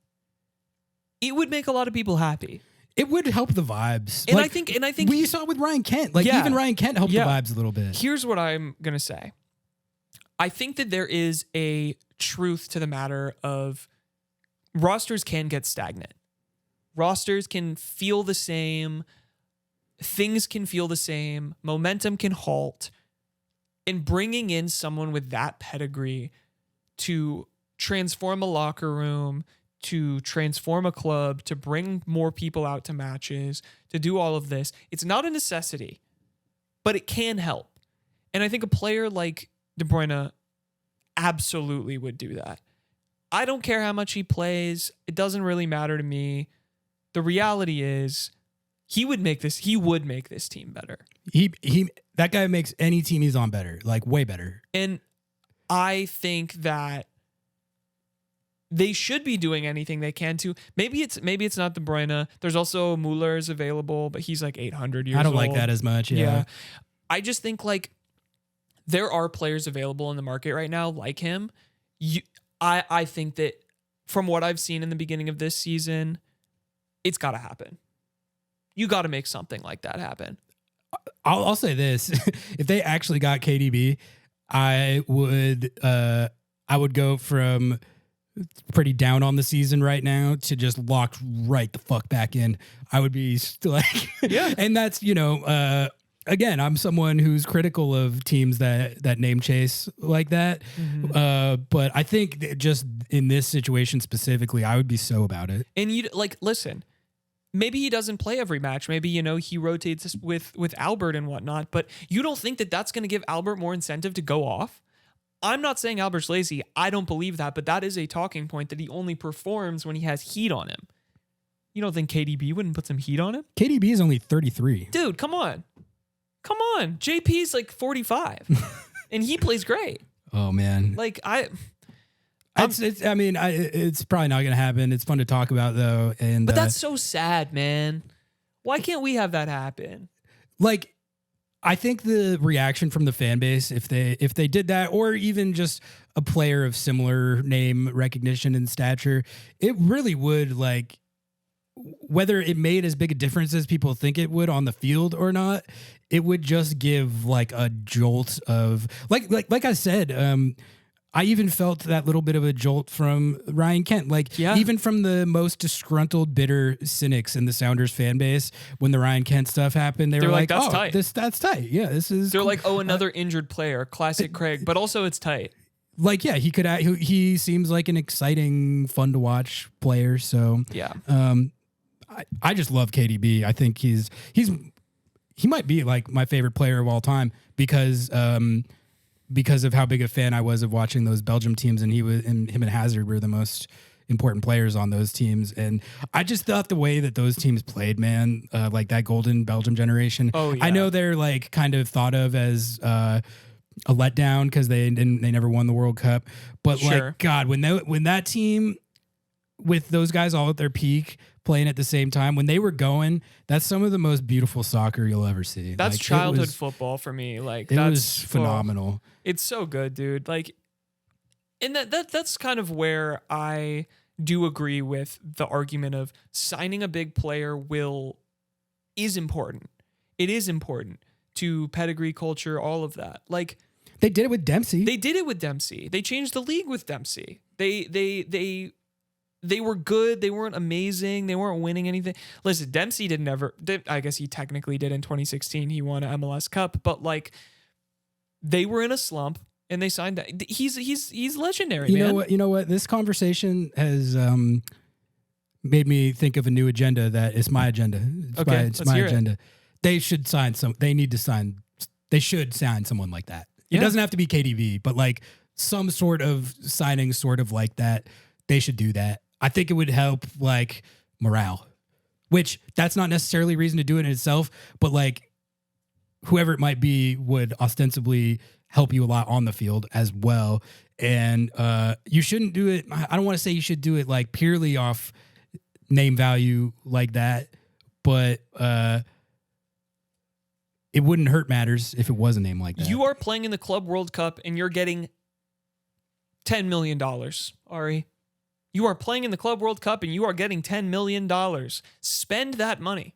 it would make a lot of people happy. It would help the vibes. And I think we saw it with Ryan Kent. Even Ryan Kent helped the vibes a little bit. Here's what I'm going to say. I think that there is a truth to the matter of rosters can get stagnant. Rosters can feel the same. Things can feel the same. Momentum can halt. And bringing in someone with that pedigree to transform a locker room, to transform a club, to bring more people out to matches, to do all of this, it's not a necessity, but it can help. And I think a player like De Bruyne absolutely would do that. I don't care how much he plays. It doesn't really matter to me. The reality is he would make this team better. That guy makes any team he's on better, like way better. And I think that they should be doing anything they can to. Maybe it's not De Bruyne. There's also Muller's available, but he's like 800 years old. I don't like that as much. Yeah. I just think like there are players available in the market right now like him. I think that from what I've seen in the beginning of this season, it's got to happen. You got to make something like that happen. I'll say this. If they actually got KDB, I would go from pretty down on the season right now to just locked right the fuck back in. I would be like, yeah. And that's, again, I'm someone who's critical of teams that name chase like that. Mm-hmm. But I think that just in this situation specifically, I would be so about it. And listen, maybe he doesn't play every match. Maybe, he rotates with Albert and whatnot, but you don't think that that's going to give Albert more incentive to go off? I'm not saying Albert's lazy. I don't believe that, but that is a talking point that he only performs when he has heat on him. You don't think KDB wouldn't put some heat on him? KDB is only 33. Dude, come on. Come on. JP's like 45 and he plays great. Oh man. Like it's probably not going to happen. It's fun to talk about though. But that's so sad, man. Why can't we have that happen? Like, I think the reaction from the fan base, if they did that, or even just a player of similar name recognition and stature, it really would, like, whether it made as big a difference as people think it would on the field or not, it would just give like a jolt of like I said, I even felt that little bit of a jolt from Ryan Kent. Like, even from the most disgruntled, bitter cynics in the Sounders fan base, when the Ryan Kent stuff happened, they were like, that's oh, tight. That's tight. Yeah, this is They're cool. like, oh, another injured player, classic Craig, but also it's tight. Like, yeah, he seems like an exciting, fun to watch player. So, yeah. I just love KDB. I think he might be like my favorite player of all time because of how big a fan I was of watching those Belgium teams, and him and Hazard were the most important players on those teams. And I just thought the way that those teams played, man, like that golden Belgium generation. Oh, yeah. I know they're like kind of thought of as a letdown because they never won the World Cup, but like, God, when that team with those guys all at their peak playing at the same time, when they were going, that's some of the most beautiful soccer you'll ever see. That's like, childhood football for me. Like, it was phenomenal. It's so good, dude. Like, and that's kind of where I do agree with the argument of signing a big player is important. It is important to pedigree culture, all of that. Like, they did it with Dempsey. They changed the league with Dempsey. They were good. They weren't amazing. They weren't winning anything. Listen, Dempsey I guess he technically did in 2016. He won an MLS Cup, but like, they were in a slump and they signed that. He's legendary, man. You know what? This conversation has made me think of a new agenda that is my agenda. It's my agenda. They should sign they should sign someone like that. It doesn't have to be KDB, but like some sort of signing sort of like that. They should do that. I think it would help like morale, which that's not necessarily a reason to do it in itself, but like whoever it might be would ostensibly help you a lot on the field as well. And you shouldn't do it. I don't want to say you should do it like purely off name value like that, but it wouldn't hurt matters if it was a name like that. You are playing in the Club World Cup and you're getting $10 million, Ari. You are playing in the Club World Cup and you are getting $10 million. Spend that money.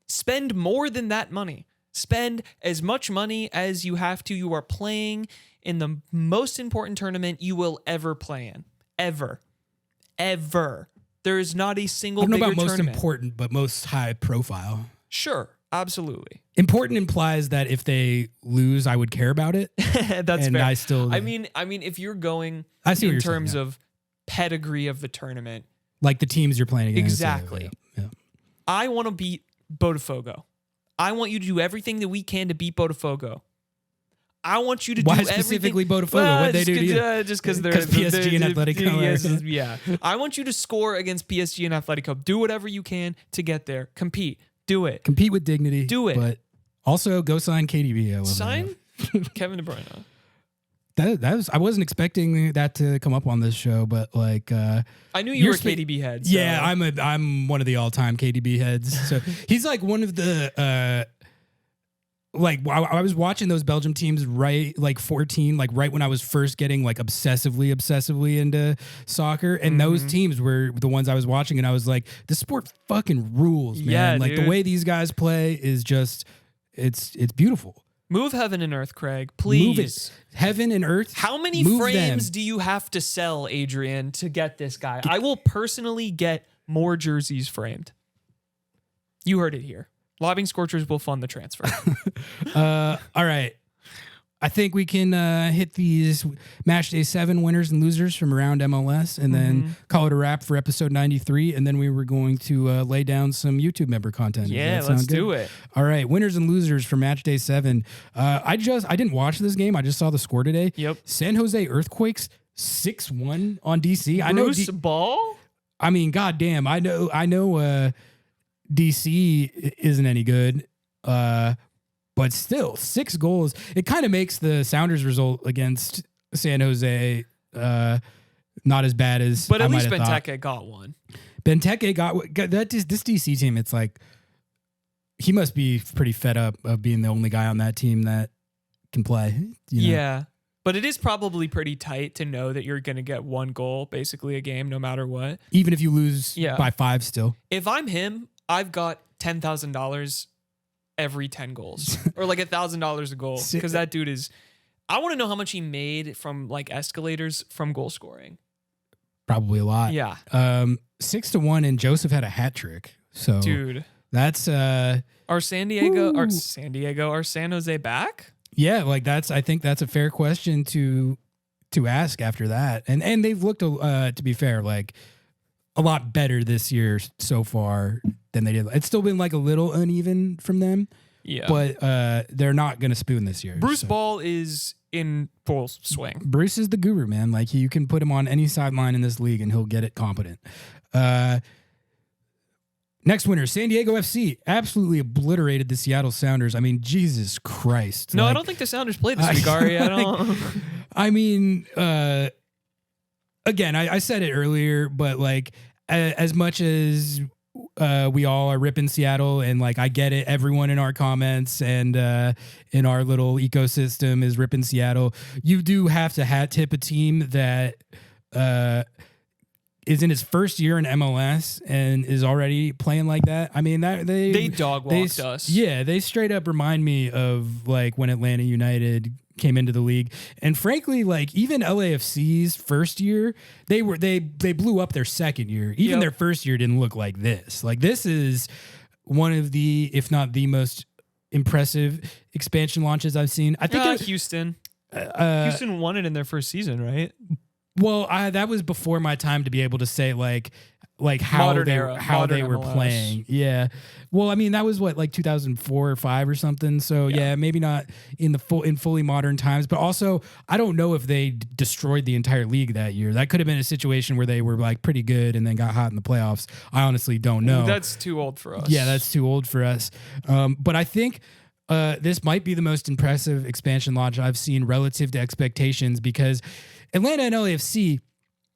Spend more than that money. Spend as much money as you have to. You are playing in the most important tournament you will ever play in. Ever. There is not a single bigger tournament. I don't know about most important, but most high profile. Sure. Absolutely. Important implies that if they lose, I would care about it. That's fair. I mean, if you're going in terms of pedigree of the tournament, like the teams you're playing against. Exactly. Yeah. I want to beat Botafogo. I want you to do everything that we can to beat Botafogo. I want you to do everything. Why specifically Botafogo? What they do to you? Just because they're PSG and Atletico. Yeah. I want you to score against PSG and Atletico. Do whatever you can to get there. Compete. Do it. Compete with dignity. Do it. But also go sign KDB. Sign Kevin De Bruyne. I wasn't expecting that to come up on this show, but like I knew you were a KDB head. So. Yeah, I'm one of the all-time KDB heads. So he's like one of the like I was watching those Belgium teams right like 14, like right when I was first getting like obsessively into soccer, and those teams were the ones I was watching, and I was like, this sport fucking rules, man. Yeah, like dude. The way these guys play is just it's beautiful. Move heaven and earth, Craig. Please. Move it. Heaven and earth. How many frames do you have to sell, Adrian, to get this guy? I will personally get more jerseys framed. You heard it here. Lobbing Scorchers will fund the transfer. All right. I think we can hit these Matchday 7 winners and losers from around MLS and then call it a wrap for episode 93. And then we were going to lay down some YouTube member content. Yeah, let's do it. All right. Winners and losers for Matchday 7. I didn't watch this game. I just saw the score today. Yep. San Jose Earthquakes 6-1 on DC. Bruce Ball? I mean, goddamn. I know DC isn't any good. but still 6 goals. It kind of makes the Sounders result against San Jose not as bad as But I at might least have thought. Benteke got one. Benteke got that. This DC team, it's like he must be pretty fed up of being the only guy on that team that can play. You know? Yeah. But it is probably pretty tight to know that you're going to get 1 goal basically a game no matter what. Even if you lose by 5 still. If I'm him, I've got $10,000 every 10 goals or like $1,000 a goal because that dude is. I want to know how much he made from like escalators from goal scoring. Probably a lot. Yeah. 6-1, and Joseph had a hat trick. So, dude, that's are San Jose back? Yeah, like I think that's a fair question to ask after that. And they've looked to be fair, like a lot better this year so far than they did. It's still been like a little uneven from them. Yeah. But they're not going to spoon this year. Bruce Ball is in full swing. Bruce is the guru, man. Like you can put him on any sideline in this league and he'll get it competent. Next winner, San Diego FC absolutely obliterated the Seattle Sounders. I mean, Jesus Christ. No, I don't think the Sounders played this week, Ari. I don't. I mean, again, I said it earlier, but like as much as we all are ripping Seattle, and like I get it, everyone in our comments and in our little ecosystem is ripping Seattle. You do have to hat tip a team that is in his first year in MLS and is already playing like that. I mean, that they dog walked us. Yeah, they straight up remind me of like when Atlanta United came into the league. And frankly, like even LAFC's first year, they blew up their second year. Even their first year didn't look like this. Like this is one of the, if not the most impressive expansion launches I've seen. I think Houston. Houston won it in their first season, right? Well, that was before my time to be able to say like how Modern they were MLS. playing. Yeah. Well, I mean, that was what, like 2004 or 5 or something. So yeah, maybe not in fully modern times, but also I don't know if they destroyed the entire league that year. That could have been a situation where they were like pretty good and then got hot in the playoffs. I honestly don't know. That's too old for us. Yeah, that's too old for us. But I think this might be the most impressive expansion launch I've seen relative to expectations, because Atlanta and LAFC,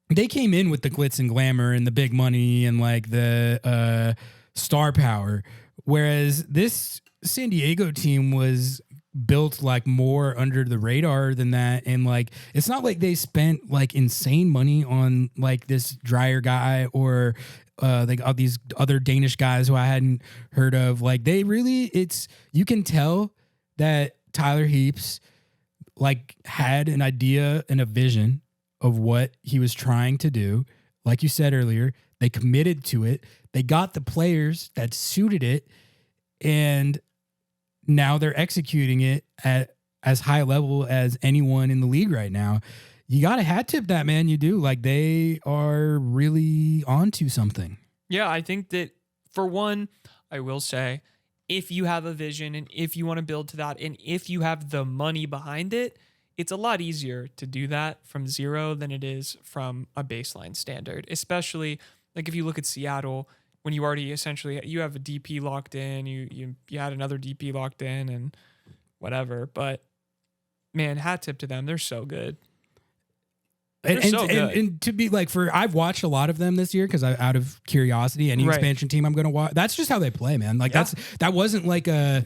they came in with the glitz and glamour and the big money and like the star power, whereas this San Diego team was built like more under the radar than that. And like it's not like they spent like insane money on like this Dreyer guy or they got these other Danish guys who I hadn't heard of. Like they really, you can tell that Tyler Heaps like had an idea and a vision of what he was trying to do. Like you said earlier, they committed to it. They got the players that suited it, and now they're executing it at as high level as anyone in the league right now. You got to hat tip that, man. You do. Like they are really onto something. Yeah, I think that for one, I will say, if you have a vision and if you want to build to that and if you have the money behind it, it's a lot easier to do that from zero than it is from a baseline standard, especially like if you look at Seattle, when you already essentially, you have a DP locked in, you had another DP locked in and whatever, but man, hat tip to them. They're so good. And to be like, I've watched a lot of them this year because out of curiosity, any expansion team I'm going to watch, that's just how they play, man. Like that wasn't like a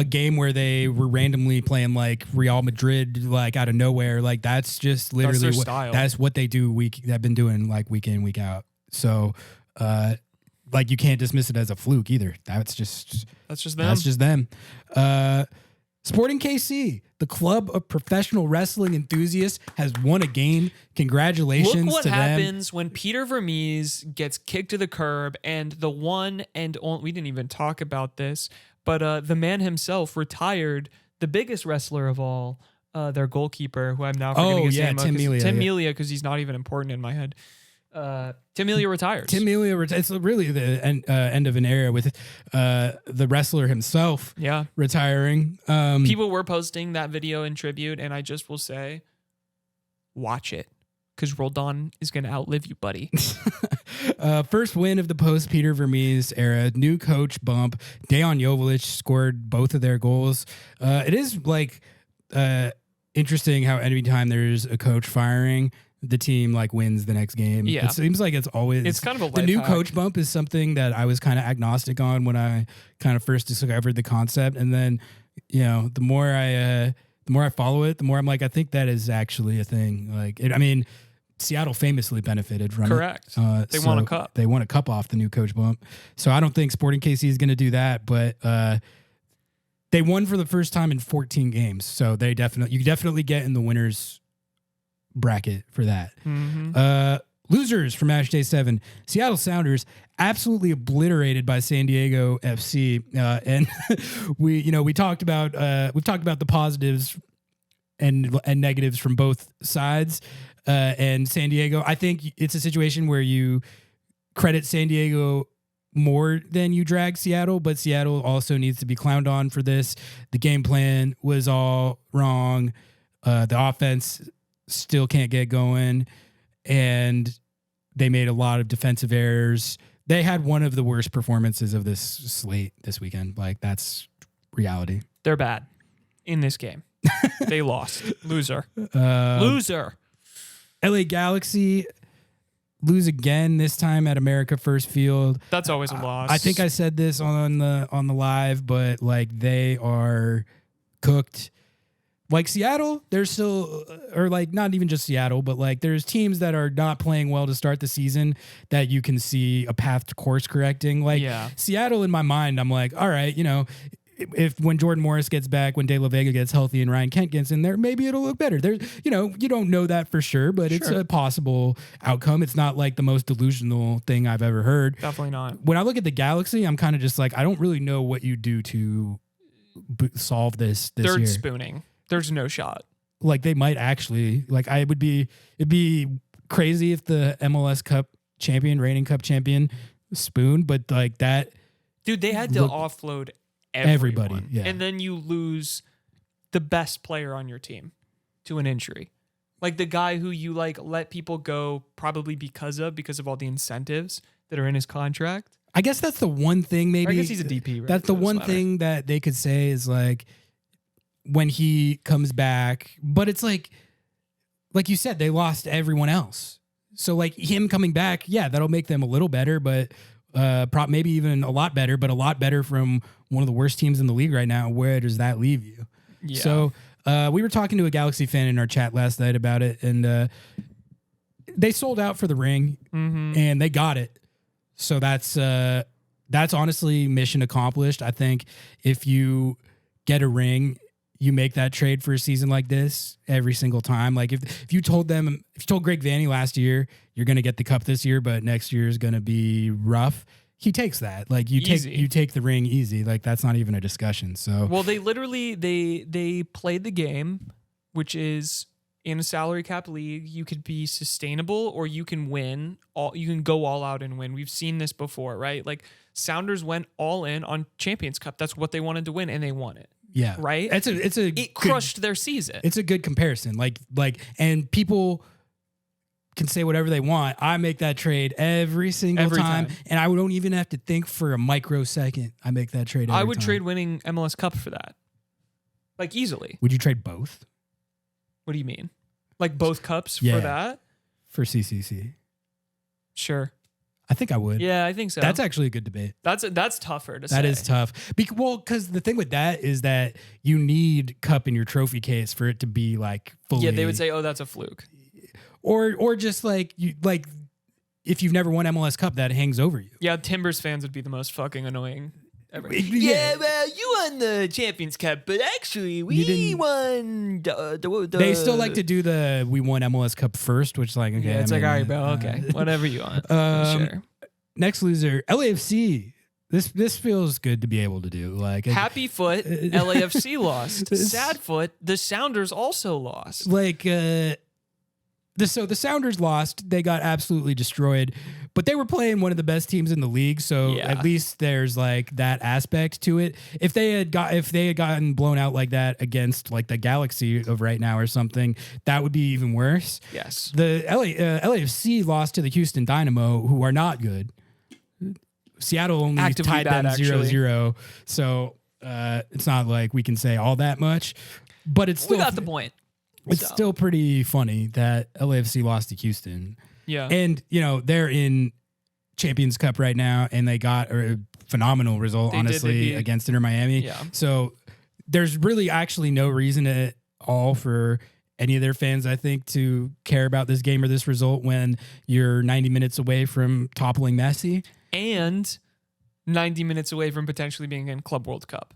game where they were randomly playing like Real Madrid, like out of nowhere. Like that's just literally that's what they do. They've been doing like week in, week out. So, like you can't dismiss it as a fluke either. That's just them. Sporting KC, the club of professional wrestling enthusiasts, has won a game. Congratulations to them. Look what happens when Peter Vermees gets kicked to the curb and the one and only, we didn't even talk about this, but the man himself retired, the biggest wrestler of all, their goalkeeper, who I'm now forgetting his name. Tim Melia. Tim Melia, because he's not even important in my head. Tim Melia retires. It's really the end of an era with the wrestler himself retiring. People were posting that video in tribute, and I just will say, watch it. because Roldan is going to outlive you, buddy. First win of the post Peter Vermees era. New coach bump. Dejan Joveljic scored both of their goals. It is like interesting how anytime there's a coach firing, the team like wins the next game. Yeah. It seems like it's always It's kind of a the life new hack. coach bump is something that I was kind of agnostic on when I kind of first discovered the concept, and then the more I follow it, the more I'm like, I think that is actually a thing. Like, Seattle famously benefited from Correct. it. They won a cup. They won a cup off the new coach bump. So I don't think Sporting KC is going to do that, but they won for the first time in 14 games. So you definitely get in the winners bracket for that. Mm-hmm. Losers from Matchday 7. Seattle Sounders absolutely obliterated by San Diego FC. And we've talked about the positives and negatives from both sides. And San Diego, I think it's a situation where you credit San Diego more than you drag Seattle, but Seattle also needs to be clowned on for this. The game plan was all wrong. The offense still can't get going, and they made a lot of defensive errors. They had one of the worst performances of this slate this weekend. Like, that's reality. They're bad in this game. They lost. Loser. Loser. LA Galaxy lose again, this time at America First Field. That's always a loss. I think I said this on the live, but like, they are cooked. Like Seattle, there's still, or like not even just Seattle, but like there's teams that are not playing well to start the season that you can see a path to course correcting. Like Seattle, in my mind, I'm like, all right, if when Jordan Morris gets back, when De La Vega gets healthy and Ryan Kent gets in there, maybe it'll look better. There's, you don't know that for sure, but it's a possible outcome. It's not like the most delusional thing I've ever heard. Definitely not. When I look at the Galaxy, I'm kind of just like, I don't really know what you do to solve this Third year. spooning. There's no shot. Like, they might actually, like, it'd be crazy if the MLS reigning cup champion spooned, but like that. Dude, they had to offload everybody. Yeah. And then you lose the best player on your team to an injury. Like the guy who you like let people go probably because of all the incentives that are in his contract. I guess that's the one thing maybe. I guess he's a DP, right? That's the one thing that they could say is like, when he comes back, but it's like you said, they lost everyone else. So like him coming back, yeah, that'll make them a little better, but maybe even a lot better, but a lot better from one of the worst teams in the league right now. Where does that leave you? Yeah. So we were talking to a Galaxy fan in our chat last night about it, and they sold out for the ring, and they got it. So that's honestly mission accomplished. I think if you get a ring, you make that trade for a season like this every single time. Like if you told Greg Vanney last year, you're going to get the cup this year, but next year is going to be rough, he takes that. Like you take the ring easy. Like that's not even a discussion. So, well, they literally, they played the game, which is in a salary cap league, you could be sustainable or you can win you can go all out and win. We've seen this before, right? Like Sounders went all in on Champions Cup. That's what they wanted to win, and they won it. Yeah. Right? It crushed their season. It's a good comparison. And people can say whatever they want. I make that trade every single time. And I don't even have to think for a microsecond. I make that trade every I would time. trade winning MLS Cup for that. Like easily. Would you trade both? What do you mean? Like both cups Yeah. for that? For CCC? Sure. I think I would. Yeah, I think so. That's actually a good debate. That's tougher to say. That is tough. Because the thing with that is that you need cup in your trophy case for it to be like fully. Yeah, they would say, "Oh, that's a fluke," or just like if you've never won MLS Cup, that hangs over you. Yeah, Timbers fans would be the most fucking annoying ever. Yeah, well, you won the Champions Cup, but actually we won the They still like to do the we won MLS Cup first, which like okay, yeah, it's like all right, bro, okay, whatever you want. Sure. Next loser, LAFC. This feels good to be able to do. Like happy foot, LAFC lost. Sad foot, the Sounders also lost. Like So the Sounders lost. They got absolutely destroyed, but they were playing one of the best teams in the league. So at least there's like that aspect to it. If they had gotten blown out like that against like the Galaxy of right now or something, that would be even worse. Yes. The LAFC lost to the Houston Dynamo, who are not good. Seattle only Actively tied bad, them actually. 0-0. So it's not like we can say all that much, but it's still We got the point. It's still pretty funny that LAFC lost to Houston. Yeah. And, they're in Champions Cup right now, and they got a phenomenal result, honestly, against Inter Miami. Yeah. So there's really actually no reason at all for any of their fans, I think, to care about this game or this result when you're 90 minutes away from toppling Messi. And 90 minutes away from potentially being in Club World Cup.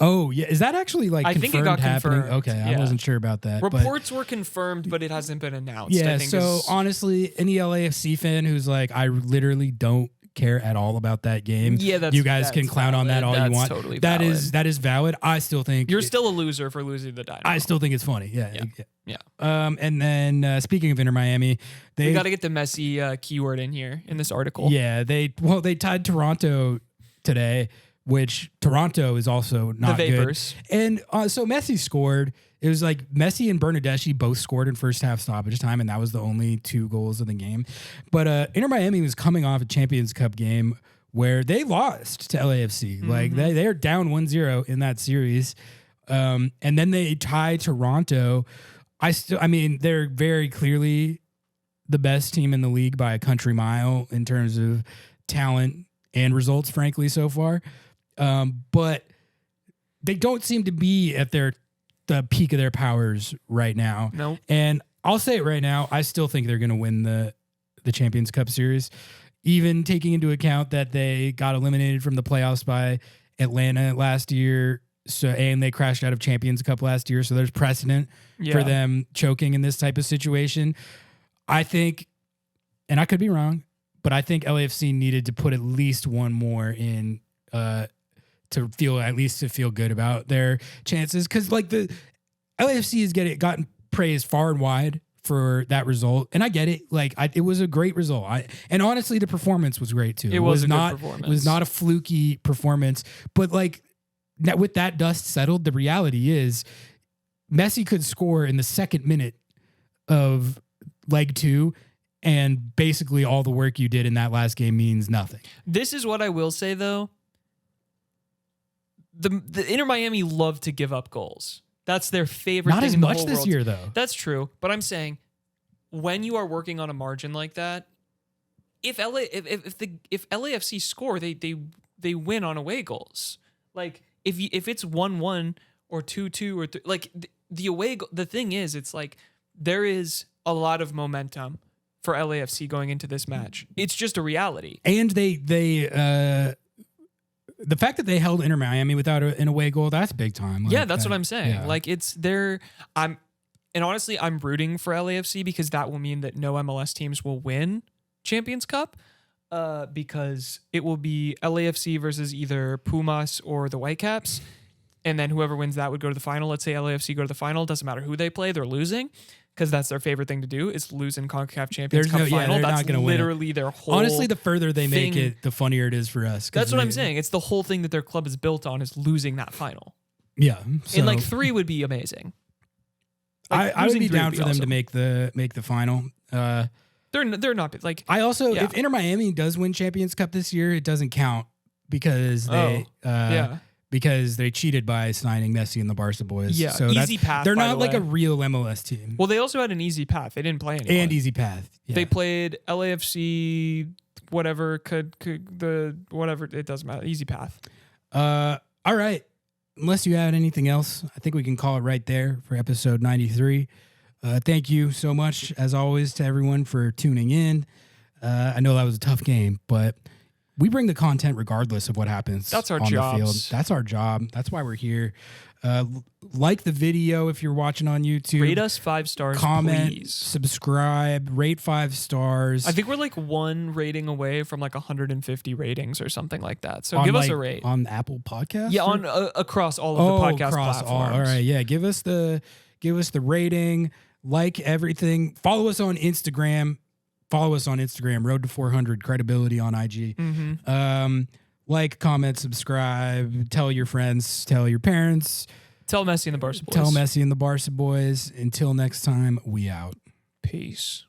Oh, yeah. Is that actually like I confirmed think it got happening? confirmed. Okay, I Yeah. wasn't sure about that. Reports were confirmed, but it hasn't been announced. Yeah, I think so honestly, any LAFC fan who's like, I literally don't care at all about that game. Yeah, you guys can clown on that all you want. Totally that is valid. I still think you're still a loser for losing the Dynamo. I still think it's funny. Yeah. Yeah. And then speaking of Inter Miami, we got to get the Messi keyword in here in this article. Yeah, they tied Toronto today, which Toronto is also not the Vapors. Good. And so Messi scored. It was like Messi and Bernardeschi both scored in first half stoppage time, and that was the only 2 goals of the game. But Inter Miami was coming off a Champions Cup game where they lost to LAFC. Mm-hmm. Like they are down 1-0 in that series. And then they tie Toronto. They're very clearly the best team in the league by a country mile in terms of talent and results, frankly, so far. But they don't seem to be at the peak of their powers right now. No. And I'll say it right now, I still think they're going to win the Champions Cup series, even taking into account that they got eliminated from the playoffs by Atlanta last year. So, and they crashed out of Champions Cup last year. So there's precedent for them choking in this type of situation. I think, and I could be wrong, but I think LAFC needed to put at least one more in, to feel good about their chances. Cause like the LAFC has gotten praised far and wide for that result. And I get it. Like it was a great result. And honestly, the performance was great too. It was a good performance. It was not a fluky performance, but like with that dust settled, the reality is Messi could score in the second minute of leg 2. And basically all the work you did in that last game means nothing. This is what I will say though. The Inter Miami love to give up goals. That's their favorite thing in the whole world. Not as much this year, though. That's true. But I'm saying when you are working on a margin like that, if LAFC score, they win on away goals. Like if it's 1-1 or 2-2 or like the away the thing is, it's like there is a lot of momentum for LAFC going into this match. It's just a reality. And the fact that they held Inter Miami without an away goal, that's big time. Like, yeah, that's what I'm saying. Yeah. Like and honestly, I'm rooting for LAFC because that will mean that no MLS teams will win Champions Cup because it will be LAFC versus either Pumas or the Whitecaps. And then whoever wins that would go to the final. Let's say LAFC go to the final. Doesn't matter who they play, they're losing. Because that's their favorite thing to do is lose in CONCACAF Champions Cup final. They're That's not gonna literally their whole Honestly, the further they make it, the funnier it is for us. That's what I'm saying. It's the whole thing that their club is built on is losing that final. Yeah. So And like 3 would be amazing. Like I would be down for them awesome. to make the final. They're not like I also if Inter Miami does win Champions Cup this year, it doesn't count because they because they cheated by signing Messi and the Barca boys. Yeah, so easy path. They're by not the like way. a real MLS team. Well, they also had an easy path. They didn't play anyone. And easy path. Yeah. They played LAFC, whatever whatever. It doesn't matter. Easy path. All right. Unless you have anything else, I think we can call it right there for episode 93. Thank you so much, as always, to everyone for tuning in. I know that was a tough game, but we bring the content regardless of what happens. That's our on jobs. the field. That's our job. That's why we're here. Like the video if you're watching on YouTube. Rate us 5 stars, comment, please. subscribe, rate 5 stars. I think we're like 1 rating away from like 150 ratings or something like that. So give us a rate on Apple Podcasts. Yeah, on across all of the podcast platforms. All right, yeah. Give us the rating. Like everything. Follow us on Instagram. Road to 400 credibility on IG. Like, comment, subscribe. Tell your friends. Tell your parents. Tell Messi and the Barca Boys. Tell Messi and the Barca Boys. Until next time, we out. Peace.